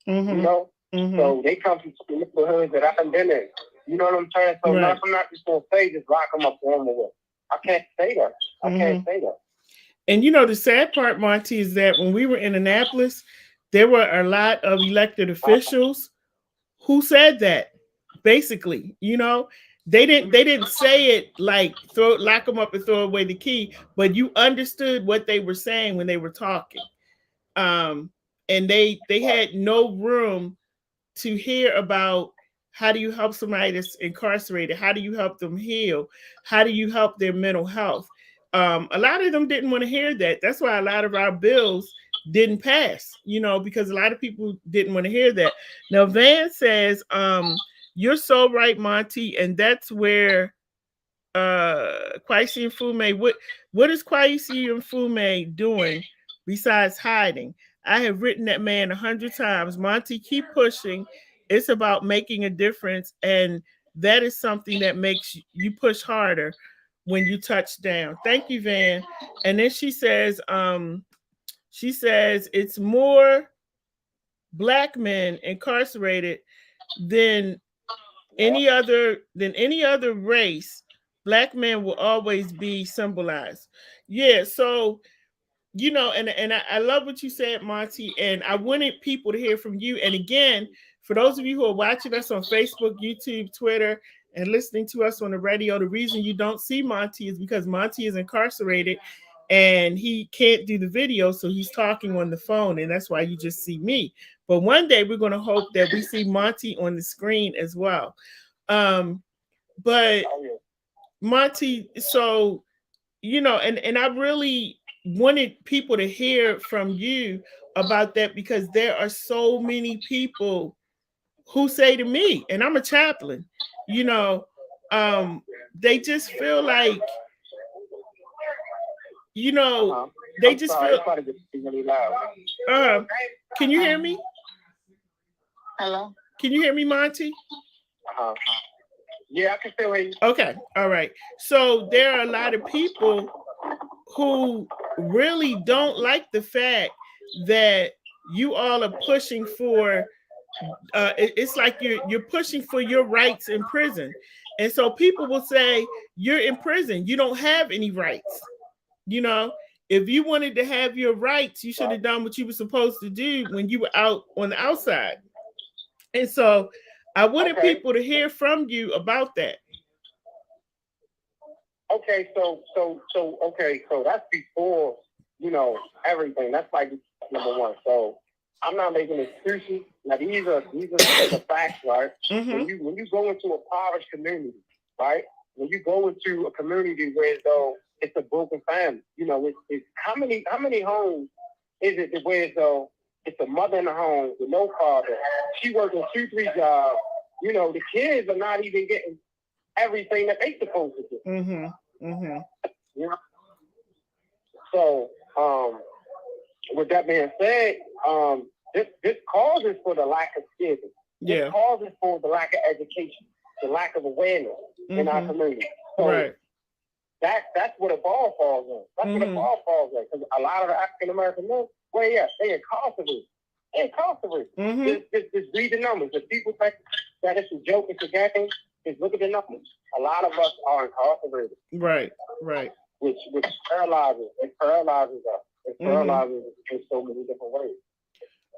You know, so they come from neighborhoods that I've been in. You know what I'm saying? So I'm not just gonna say just lock them up for them away. I can't say that. I can't say that. And you know, the sad part, Monty, is that when we were in Annapolis, there were a lot of elected officials who said that. Basically, you know, they didn't say it like lock them up and throw away the key, but you understood what they were saying when they were talking. And they had no room to hear about how do you help somebody that's incarcerated, how do you help them heal, how do you help their mental health. A lot of them didn't want to hear that. That's why a lot of our bills didn't pass, you know, because a lot of people didn't want to hear that. Now Van says, you're so right, Monty, and that's where Kwesi Mfume, what is Kwesi Mfume doing besides hiding? I have written that man 100 times. Monty, keep pushing. It's about making a difference, and that is something that makes you push harder when you touch down. Thank you, Van. And then she says it's more Black men incarcerated than any other race. Black men will always be symbolized. Yeah, so you know, and I love what you said, Monty, and I wanted people to hear from you. And again, for those of you who are watching us on Facebook, YouTube, Twitter, and listening to us on the radio, the reason you don't see Monty is because Monty is incarcerated and he can't do the video, so he's talking on the phone, and that's why you just see me. But one day we're going to hope that we see Monty on the screen as well. But Monty, so you know, and I really wanted people to hear from you about that, because there are so many people who say to me, and I'm a chaplain, you know, they just feel like, you know, they just feel. Can you hear me? Hello? Can you hear me, Monty? Yeah, I can still hear you. Okay, all right. So there are a lot of people who really don't like the fact that you all are pushing for. It's like you're pushing for your rights in prison, and so people will say you're in prison, you don't have any rights. You know, if you wanted to have your rights, you should have done what you were supposed to do when you were out on the outside. And so I wanted people to hear from you about that. Okay, so that's before, you know, everything. That's like number one. So I'm not making excuses. Now these are the facts, right? Mm-hmm. When you go into a impoverished community, right? When you go into a community where though it's a broken family, you know, it's how many homes is it where though it's a mother in the home with no father, she working 2-3 jobs, you know, the kids are not even getting everything that they supposed to do. Mm-hmm. Mm-hmm. You know? So with that being said, this causes for the lack of skills. Yeah. This causes for the lack of education, the lack of awareness in our community. So right. That's what a ball falls in. That's what a ball falls in. Because a lot of the African American men, well, yeah, they incarcerated. They incarcerated. Just read the numbers. If people think that it's a joke, it's a game, just look at the numbers. A lot of us are incarcerated. Right. Right. Which paralyzes. It paralyzes us. It paralyzes us in so many different ways.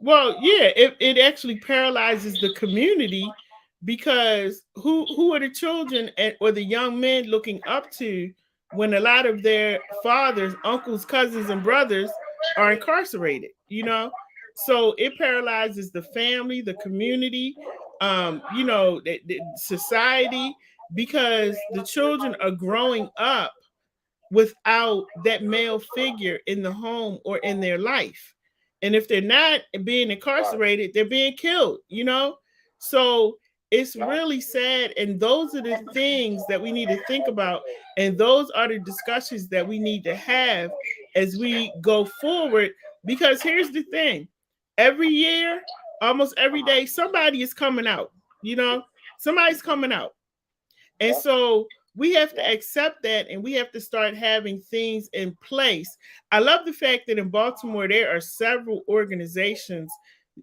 Well, yeah, it actually paralyzes the community because who are the children or the young men looking up to when a lot of their fathers, uncles, cousins, and brothers are incarcerated, you know? So it paralyzes the family, the community, you know, the society, because the children are growing up without that male figure in the home or in their life. And if they're not being incarcerated, they're being killed, you know? So it's really sad. And those are the things that we need to think about. And those are the discussions that we need to have as we go forward. Because here's the thing. Every year, almost every day, somebody is coming out, you know? Somebody's coming out. And so we have to accept that, and we have to start having things in place. I love the fact that in Baltimore, there are several organizations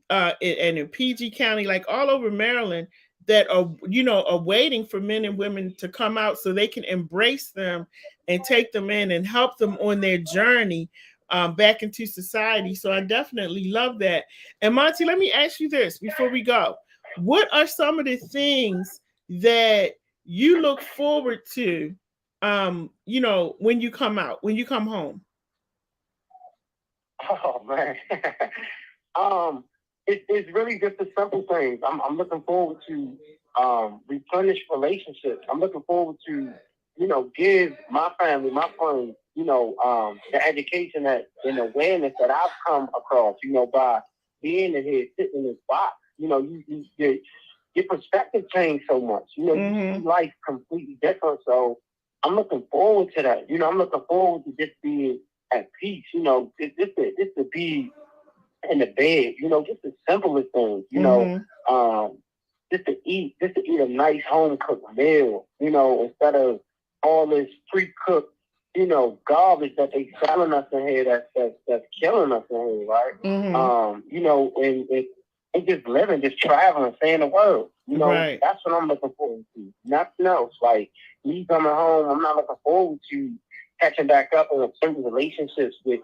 and in PG County, like all over Maryland, that are, you know, are waiting for men and women to come out so they can embrace them and take them in and help them on their journey back into society. So I definitely love that. And Monty, let me ask you this before we go. What are some of the things that you look forward to, you know, when you come out, when you come home? Oh man, it's really just the simple things. I'm looking forward to replenish relationships. I'm looking forward to, you know, give my family, my friends, you know, the education that and awareness that I've come across, you know, by being in here, sitting in this box. You know, your perspective changed so much. You know, you see life completely different. So I'm looking forward to that. You know, I'm looking forward to just being at peace. You know, just to be in the bed. You know, just the simplest things. You know, just to eat a nice home cooked meal. You know, instead of all this pre-cooked, you know, garbage that they selling us in here that's killing us in here, right? You know, and just living, just traveling, seeing the world. You know, that's what I'm looking forward to. Nothing else. Like me coming home, I'm not looking forward to catching back up on certain relationships with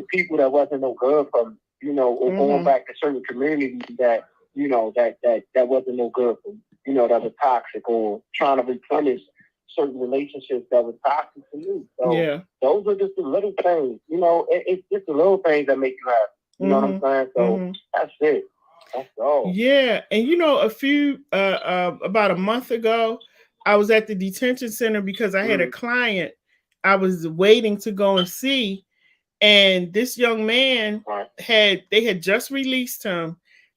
people that wasn't no good for me. You know, or going back to certain communities that, you know, that wasn't no good for me. You know, that was toxic, or trying to replenish certain relationships that were toxic to me. So those are just the little things. You know, it's just the little things that make you happy. You know what I'm saying? So that's it. That's all. Yeah, and you know, about a month ago, I was at the detention center because I had a client I was waiting to go and see, and this young man had just released him,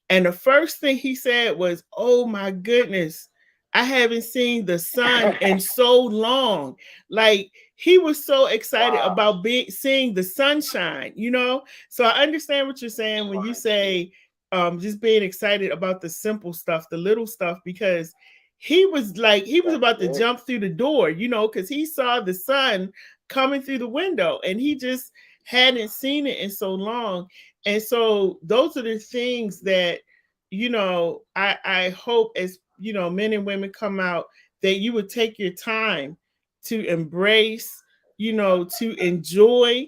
and the first thing he said was, "Oh my goodness, I haven't seen the sun in so long." Like he was so excited about seeing the sunshine, you know. So I understand what you're saying when you say just being excited about the simple stuff, the little stuff, because he was about to jump through the door, you know, because he saw the sun coming through the window and he just hadn't seen it in so long. And so those are the things that, you know, I hope, as you know, men and women come out, that you would take your time to embrace, you know, to enjoy,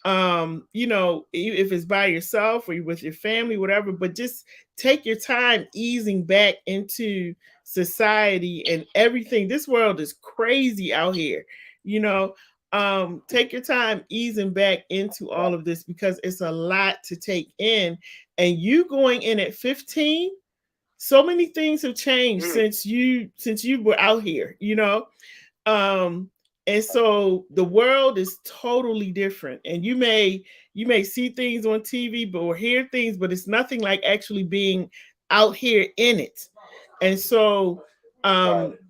you know, if it's by yourself or with your family, whatever, but just take your time easing back into society and everything. This world is crazy out here, you know. take your time easing back into all of this because it's a lot to take in. And you going in at 15, so many things have changed since you were out here, you know. And so the world is totally different. And you may see things on TV or hear things, but it's nothing like actually being out here in it. And so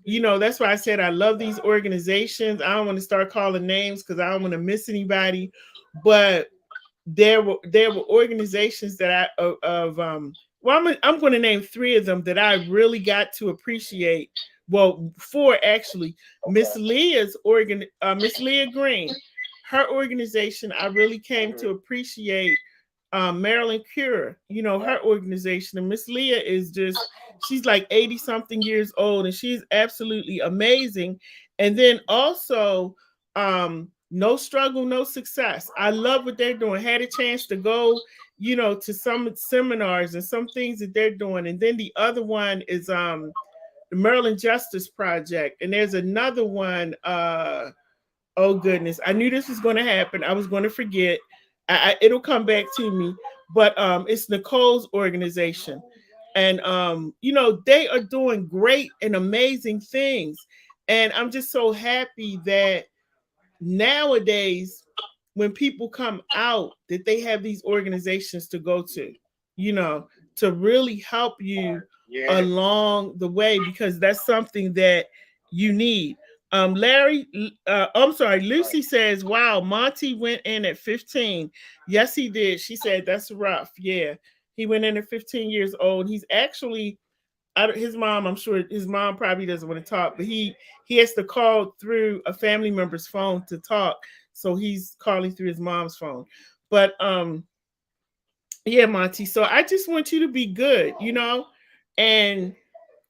you know, that's why I said I love these organizations. I don't want to start calling names because I don't want to miss anybody, but there were organizations that I'm going to name 3 of them that I really got to appreciate. Well, 4 actually. Miss Leah's Miss Leah Green, her organization, I really came to appreciate. Marilyn Cure, you know, her organization. And Miss Leah is just, she's like 80 something years old and she's absolutely amazing. And then also, No Struggle, No Success. I love what they're doing. Had a chance to go, you know, to some seminars and some things that they're doing. And then the other one is the Maryland Justice Project. And there's another one, oh goodness, I knew this was going to happen. I was going to forget. It'll come back to me, but it's Nicole's organization, and you know, they are doing great and amazing things, and I'm just so happy that nowadays when people come out that they have these organizations to go to, you know, to really help you along the way, because that's something that you need. I'm sorry, Lucy says, wow, Monty went in at 15. Yes, he did. She said, that's rough. Yeah, he went in at 15 years old. He's actually, his mom, I'm sure his mom probably doesn't want to talk, but he has to call through a family member's phone to talk. So he's calling through his mom's phone. But yeah, Monty. So I just want you to be good, you know, and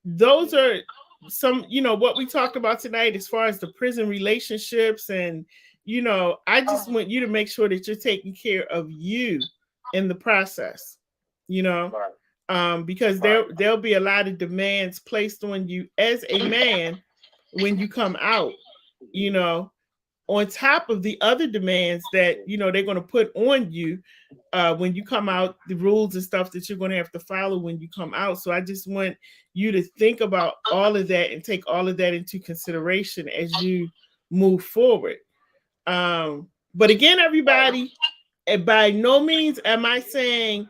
those are some, you know, what we talked about tonight as far as the prison relationships. And, you know, I just want you to make sure that you're taking care of you in the process, you know, because there'll be a lot of demands placed on you as a man when you come out, you know, on top of the other demands that, you know, they're going to put on you when you come out, the rules and stuff that you're going to have to follow when you come out. So I just want you to think about all of that and take all of that into consideration as you move forward. But again, everybody, by no means am I saying,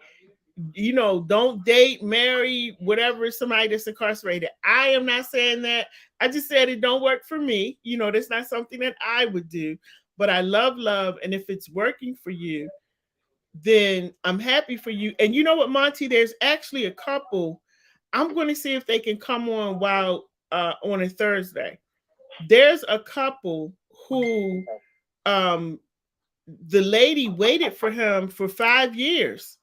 you know, don't date, marry, whatever, somebody that's incarcerated. I am not saying that. I just said it don't work for me. You know, that's not something that I would do. But I love love. And if it's working for you, then I'm happy for you. And you know what, Monty, there's actually a couple. I'm going to see if they can come on while on a Thursday. There's a couple who the lady waited for him for 5 years.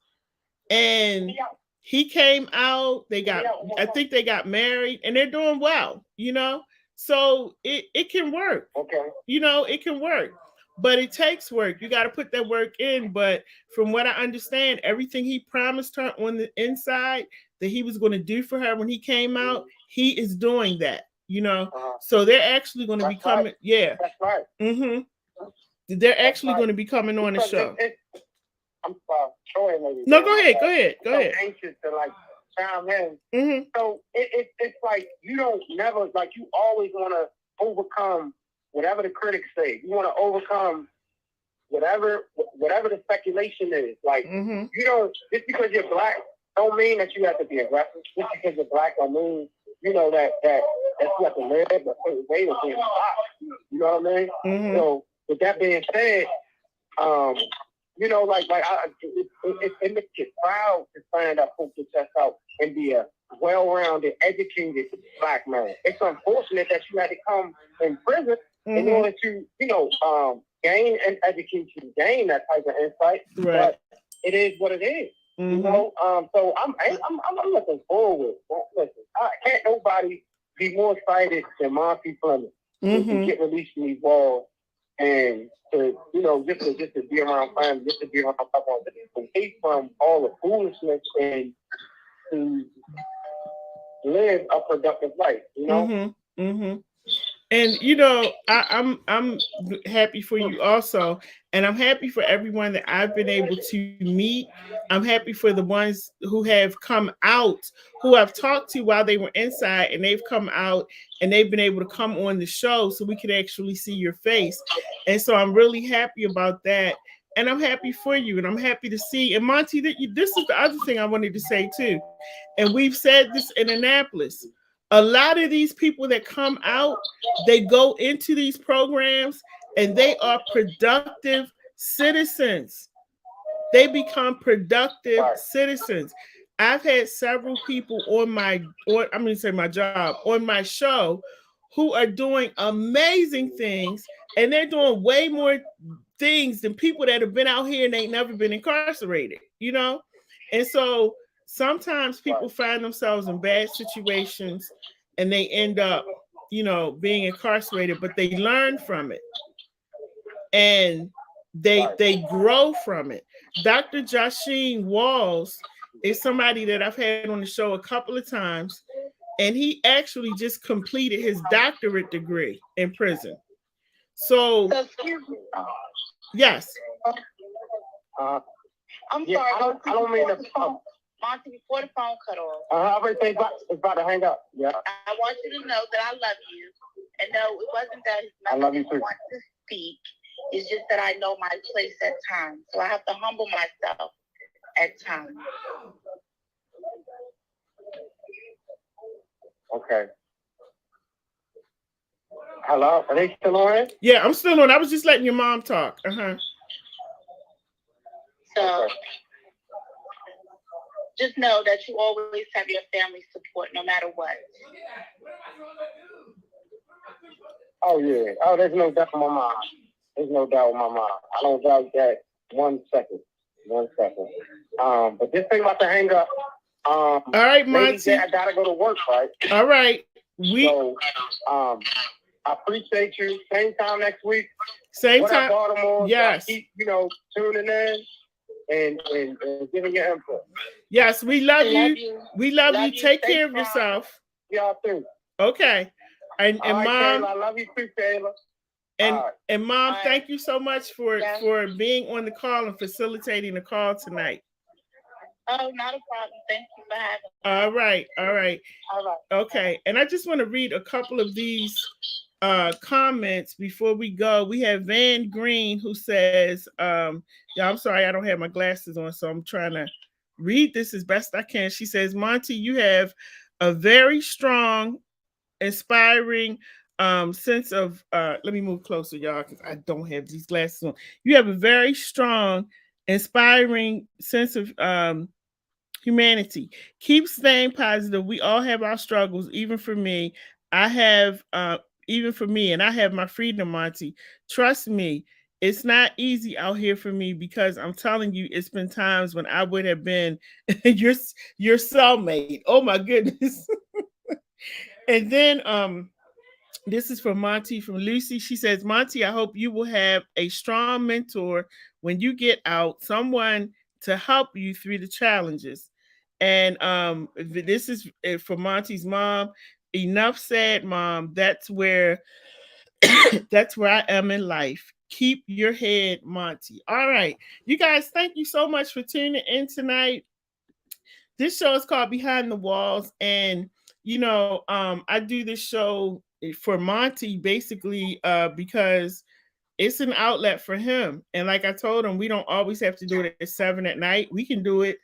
And he came out, I think they got married and they're doing well, you know? So it can work. Okay. You know, it can work. But it takes work. You got to put that work in. But from what I understand, everything he promised her on the inside that he was going to do for her when he came out, he is doing that, you know? So they're actually going to be coming. Right. Yeah. That's right. Mm-hmm. They're actually going to be coming on the show. I'm sorry, maybe. No, go ahead. Anxious to like chime in. Mm-hmm. So it's like you don't never, like, you always want to overcome whatever the critics say. You want to overcome whatever the speculation is. Like, you don't, just because you're black don't mean that you have to be aggressive. Just because you're black don't mean, you know, that you have to live a certain way of being black. You know what I mean? Mm-hmm. So with that being said, you know, like it makes you proud to find out, put your chest out, and be a well-rounded, educated black man. It's unfortunate that you had to come in prison in order to, you know, gain an education, gain that type of insight. Right. But it is what it is. Mm-hmm. You know, so I'm looking forward. Listen, can't nobody be more excited than Monty Fleming to get released from these walls and to, you know, just to be around family, just to be around someone, to escape from all the foolishness and to live a productive life, you know? And you know, I'm happy for you also, and I'm happy for everyone that I've been able to meet. I'm happy for the ones who have come out, who I've talked to while they were inside, and they've come out and they've been able to come on the show so we can actually see your face. And so I'm really happy about that. And I'm happy for you, and I'm happy to see. And Monty, this is the other thing I wanted to say too. And we've said this in Annapolis. A lot of these people that come out, they go into these programs and they are productive citizens. They become productive citizens. I've had several people on I'm going to say my job, on my show, who are doing amazing things, and they're doing way more things than people that have been out here and ain't never been incarcerated, you know? And so sometimes people find themselves in bad situations and they end up, you know, being incarcerated, but they learn from it and they grow from it. Dr. Joshine Walls is somebody that I've had on the show a couple of times, and he actually just completed his doctorate degree in prison. So, yes. I'm sorry. I don't mean to. Monty, before the phone cut off. Everything's about to hang up. Yeah. I want you to know that I love you. And no, it wasn't that I love you too. I want to speak. It's just that I know my place at times. So I have to humble myself at times. Okay. Hello? Are they still on? Yeah, I'm still on. I was just letting your mom talk. So just know that you always have your family support no matter what. Oh, yeah. Oh, there's no doubt in my mind. There's no doubt in my mind. I don't doubt that 1 second. 1 second. But this thing about to hang up. All right, Monty. I gotta go to work, right? All right. So, I appreciate you. Same time next week. Same time. Baltimore. Yes. So keep, tuning in and giving your input. Yes, we love you. We love you. Take care of yourself. Y'all too. Okay. And All right, Mom. Taylor, I love you too, Taylor. And Mom, thank you so much for being on the call and facilitating the call tonight. Oh, not a problem. Thank you for having me. All right. All right. Okay. And I just want to read a couple of these comments before we go. We have Van Green who says, I'm sorry, I don't have my glasses on, so I'm trying to read this as best I can. She says, Monty, you have a very strong, inspiring sense of let me move closer, y'all, because I don't have these glasses on. You have a very strong, inspiring sense of humanity. Keep staying positive. We all have our struggles. Even for me, I have my freedom, Monty. Trust me, it's not easy out here for me, because I'm telling you, it's been times when I would have been your cellmate. Oh my goodness. And then this is from Monty, from Lucy. She says, Monty, I hope you will have a strong mentor when you get out, someone to help you through the challenges. And this is for Monty's mom. Enough said, Mom. That's where I am in life. Keep your head, Monty. All right. You guys, thank you so much for tuning in tonight. This show is called Behind the Walls. And, I do this show for Monty basically because it's an outlet for him. And like I told him, we don't always have to do it at 7 at night. We can do it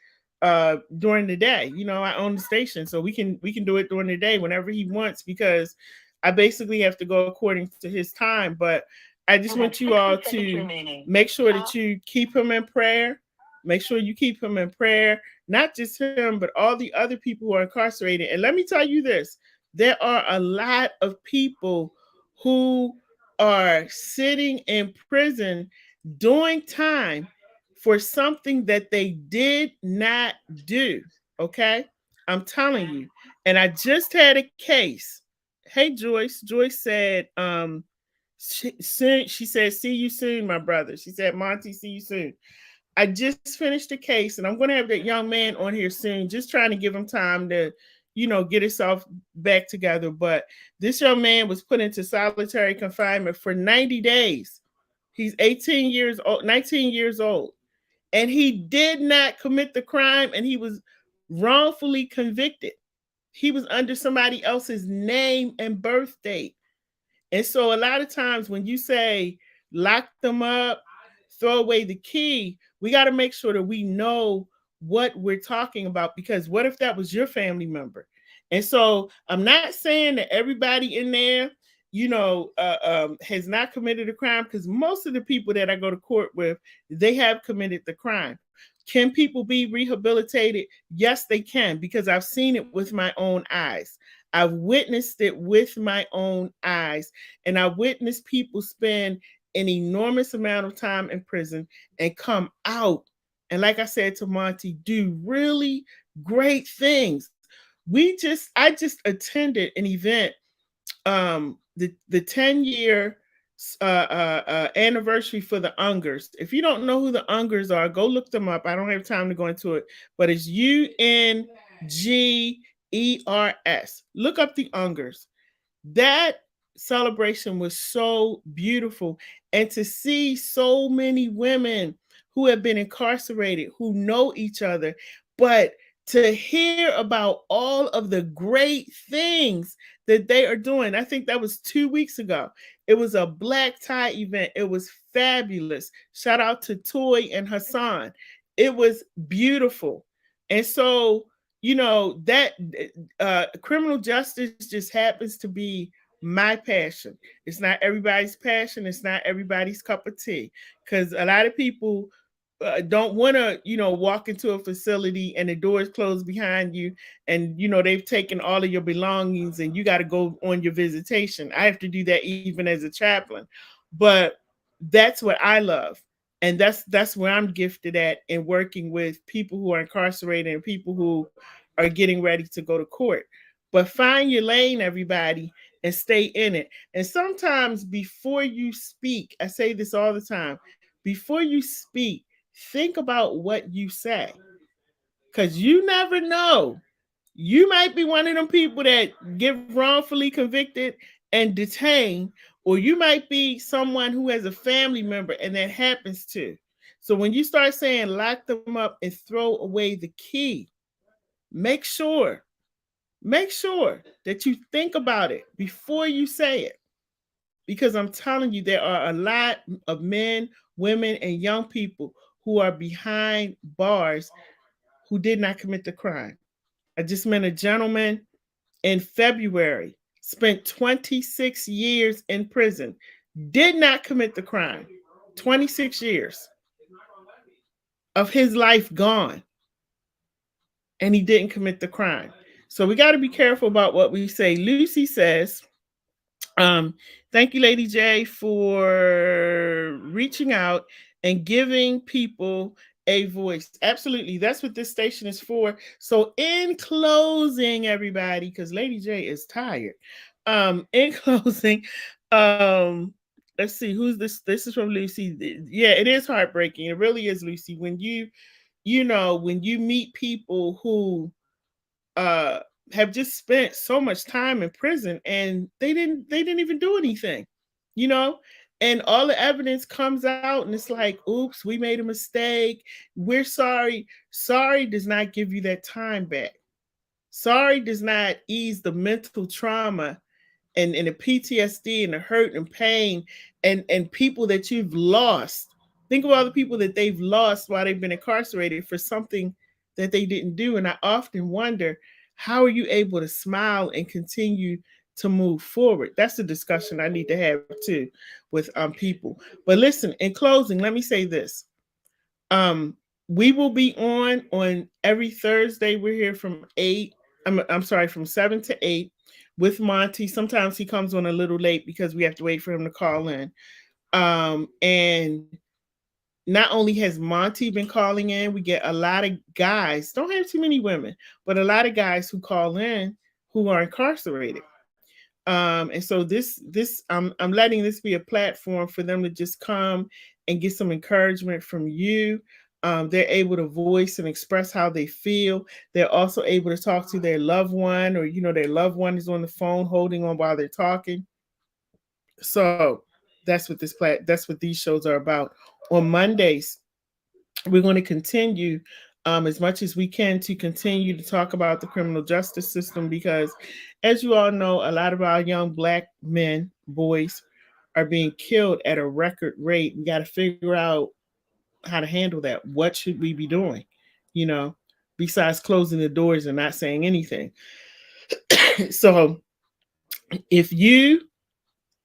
during the day. I own the station, so we can do it during the day whenever he wants, because I basically have to go according to his time. But I just want you all to make sure that you keep him in prayer. Make sure you keep him in prayer, not just him, but all the other people who are incarcerated. And let me tell you this, there are a lot of people who are sitting in prison doing time for something that they did not do. Okay? I'm telling you. And I just had a case. Hey, Joyce. Joyce said, she said, see you soon, my brother. She said, Monty, see you soon. I just finished the case, and I'm going to have that young man on here soon, just trying to give him time to, get itself back together. But this young man was put into solitary confinement for 90 days. He's 18 years old, 19 years old, and he did not commit the crime, and he was wrongfully convicted. He was under somebody else's name and birth date. And so a lot of times when you say lock them up, throw away the key, we got to make sure that we know what we're talking about, because what if that was your family member? And so I'm not saying that everybody in there, has not committed a crime, because most of the people that I go to court with, they have committed the crime. Can people be rehabilitated? Yes, they can, because I've seen it with my own eyes. I've witnessed it with my own eyes, and I've witnessed people spend an enormous amount of time in prison and come out. And like I said to Monty, do really great things. I just attended an event, the 10-year anniversary for the Ungers. If you don't know who the Ungers are, go look them up. I don't have time to go into it, but it's UNGERS. Look up the Ungers. That celebration was so beautiful, and to see so many women who have been incarcerated, who know each other, but to hear about all of the great things that they are doing. I think that was 2 weeks ago. It was a black tie event. It was fabulous. Shout out to Toy and Hassan. It was beautiful. And so, that criminal justice just happens to be my passion. It's not everybody's passion. It's not everybody's cup of tea, because a lot of people don't want to, walk into a facility and the doors closed behind you, and they've taken all of your belongings and you got to go on your visitation. I have to do that even as a chaplain, but that's what I love, and that's where I'm gifted at, in working with people who are incarcerated and people who are getting ready to go to court. But find your lane, everybody, and stay in it. And sometimes before you speak, I say this all the time, before you speak, think about what you say, because you never know. You might be one of them people that get wrongfully convicted and detained, or you might be someone who has a family member and that happens to. So when you start saying lock them up and throw away the key, make sure that you think about it before you say it. Because I'm telling you, there are a lot of men, women, and young people who are behind bars who did not commit the crime. I just met a gentleman in February, spent 26 years in prison, did not commit the crime. 26 years of his life gone, and he didn't commit the crime. So we got to be careful about what we say. Lucy says, thank you, Lady J, for reaching out and giving people a voice. Absolutely. That's what this station is for. So in closing, everybody, because Lady J is tired. In closing, let's see, who's this? This is from Lucy. Yeah, it is heartbreaking. It really is, Lucy. When when you meet people who uh have just spent so much time in prison and they didn't even do anything, you know and all the evidence comes out and it's like, oops, we made a mistake, we're sorry. Sorry does not give you that time back. Sorry does not ease the mental trauma and the PTSD and the hurt and pain and people that you've lost. Think of all the people that they've lost while they've been incarcerated for something that they didn't do. And I often wonder, how are you able to smile and continue to move forward? That's a discussion I need to have too with people. But listen, in closing, let me say this. We will be on every Thursday. We're here from 8. I'm sorry, from 7 to 8 with Monty. Sometimes he comes on a little late because we have to wait for him to call in. And not only has Monty been calling in, we get a lot of guys, don't have too many women, but a lot of guys who call in who are incarcerated. And so I'm letting this be a platform for them to just come and get some encouragement from you. They're able to voice and express how they feel. They're also able to talk to their loved one, or their loved one is on the phone holding on while they're talking. So that's what these shows are about. On Mondays, we're going to continue as much as we can to continue to talk about the criminal justice system, because as you all know, a lot of our young Black men, boys, are being killed at a record rate. We got to figure out how to handle that. What should we be doing? You know, besides closing the doors and not saying anything. So if you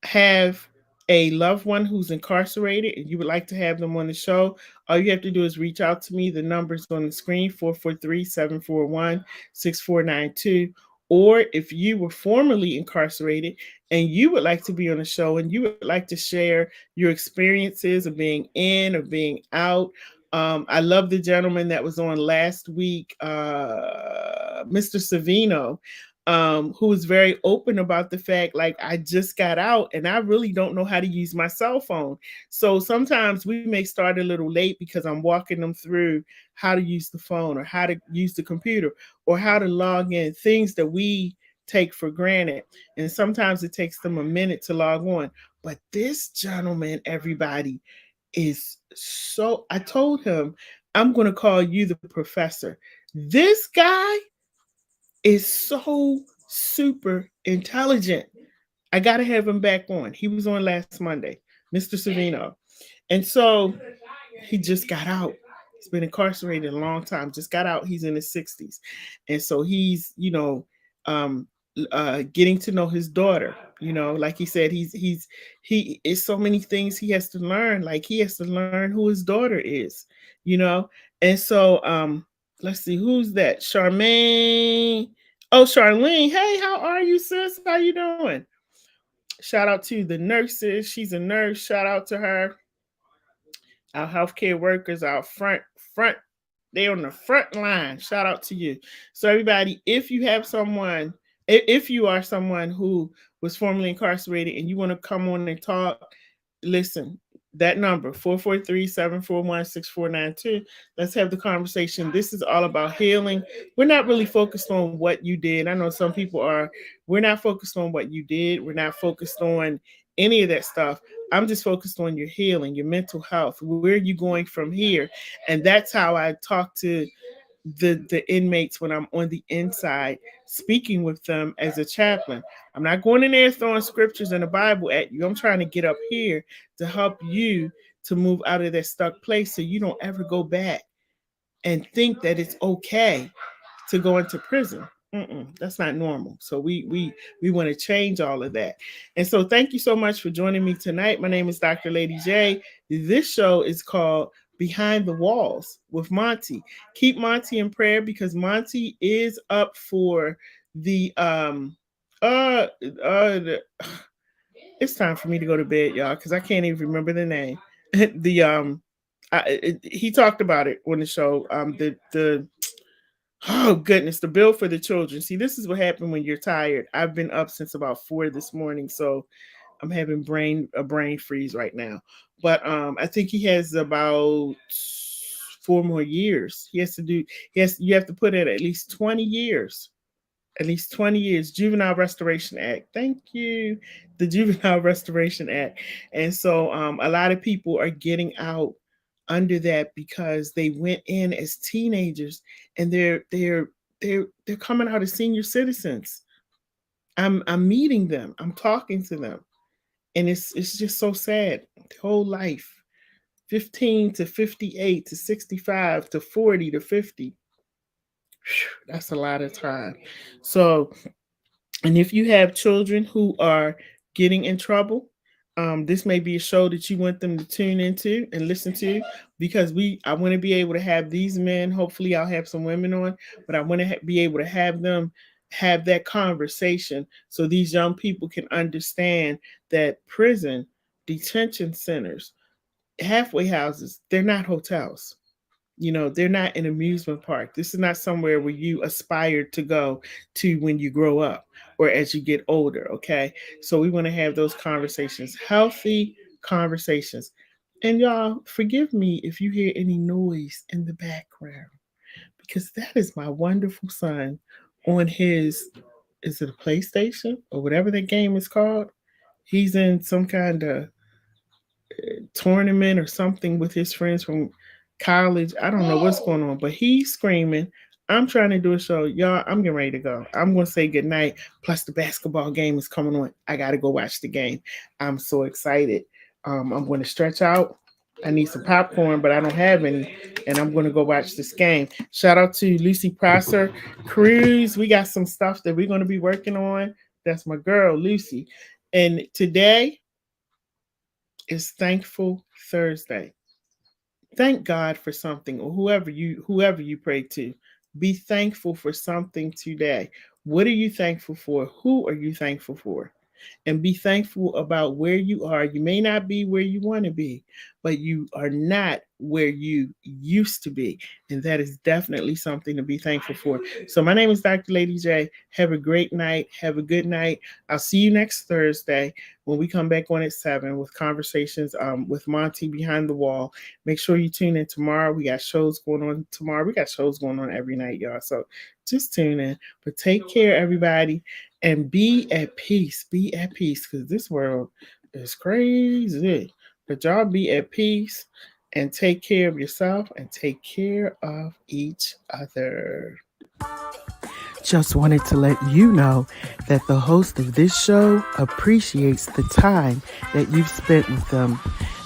have a loved one who's incarcerated and you would like to have them on the show, all you have to do is reach out to me. The number's on the screen, 443-741-6492. Or if you were formerly incarcerated and you would like to be on the show and you would like to share your experiences of being in or being out. I love the gentleman that was on last week, Mr. Savino, who was very open about the fact, like, I just got out and I really don't know how to use my cell phone. So sometimes we may start a little late because I'm walking them through how to use the phone or how to use the computer or how to log in, things that we take for granted. And sometimes it takes them a minute to log on. But this gentleman, everybody, is so, I told him, I'm going to call you the professor. This guy is so super intelligent. I got to have him back on. He was on last Monday, Mr. Savino. And so he just got out. He's been incarcerated a long time, just got out. He's in his 60s. And so he's, getting to know his daughter. Like he said, he is so many things he has to learn. Like he has to learn who his daughter is, And so let's see, who's that? Charmaine. Oh, Charlene. Hey, how are you, sis? How you doing? Shout out to the nurses. She's a nurse. Shout out to her. Our healthcare workers, our front, they're on the front line. Shout out to you. So everybody, if you are someone who was formerly incarcerated and you want to come on and talk, listen, that number, 443-741-6492. Let's have the conversation. This is all about healing. We're not really focused on what you did. I know some people are. We're not focused on what you did. We're not focused on any of that stuff. I'm just focused on your healing, your mental health. Where are you going from here? And that's how I talk to the inmates when I'm on the inside speaking with them as a chaplain. I'm not going in there throwing scriptures and the Bible at you. I'm trying to get up here to help you to move out of that stuck place so you don't ever go back and think that it's okay to go into prison. That's not normal. So we want to change all of that. And so thank you so much for joining me tonight. My name is Dr. Lady J. This show is called Behind the Walls with Monti. Keep Monti in prayer because Monti is up for the it's time for me to go to bed, y'all, because I can't even remember the name. He talked about it on the show. Oh goodness, the bill for the children. See, this is what happened when you're tired. I've been up since about 4 this morning, so I'm having a brain freeze right now. But I think he has about 4 more years. You have to put in at least 20 years. At least 20 years. Juvenile Restoration Act. Thank you. The Juvenile Restoration Act. And so a lot of people are getting out under that because they went in as teenagers and they're coming out as senior citizens. I'm meeting them. I'm talking to them. And it's just so sad. The whole life. 15 to 58 to 65 to 40 to 50. That's a lot of time. So, and if you have children who are getting in trouble, this may be a show that you want them to tune into and listen to, because I want to be able to have these men. Hopefully I'll have some women on, but I want to be able to have them have that conversation so these young people can understand that prison, detention centers, halfway houses, they're not hotels. They're not an amusement park. This is not somewhere where you aspire to go to when you grow up or as you get older, okay? So we want to have those conversations, healthy conversations. And y'all, forgive me if you hear any noise in the background, because that is my wonderful son on his, is it a PlayStation or whatever that game is called? He's in some kind of tournament or something with his friends from college. I don't know what's going on, but he's screaming. I'm trying to do a show. Y'all, I'm getting ready to go. I'm going to say goodnight. Plus, the basketball game is coming on. I got to go watch the game. I'm so excited. I'm going to stretch out. I need some popcorn, but I don't have any. And I'm going to go watch this game. Shout out to Lucy Prosser Cruz. We got some stuff that we're going to be working on. That's my girl, Lucy. And today is Thankful Thursday. Thank God for something, or whoever you pray to. Be thankful for something today. What are you thankful for? Who are you thankful for? And be thankful about where you are. You may not be where you want to be, but you are not where you used to be. And that is definitely something to be thankful for. So my name is Dr. Lady J. Have a great night. Have a good night. I'll see you next Thursday when we come back on at 7 with conversations with Monty Behind the Wall. Make sure you tune in tomorrow. We got shows going on tomorrow. We got shows going on every night, y'all. So just tune in. But take care, everybody. And be at peace. Be at peace, because this world is crazy. But y'all be at peace and take care of yourself and take care of each other. Just wanted to let you know that the host of this show appreciates the time that you've spent with them.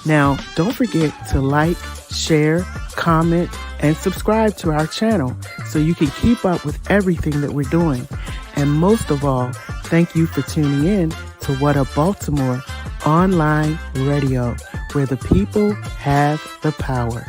Now, don't forget to like, share, comment, and subscribe to our channel so you can keep up with everything that we're doing. And most of all, thank you for tuning in to What Up Baltimore online radio, where the people have the power.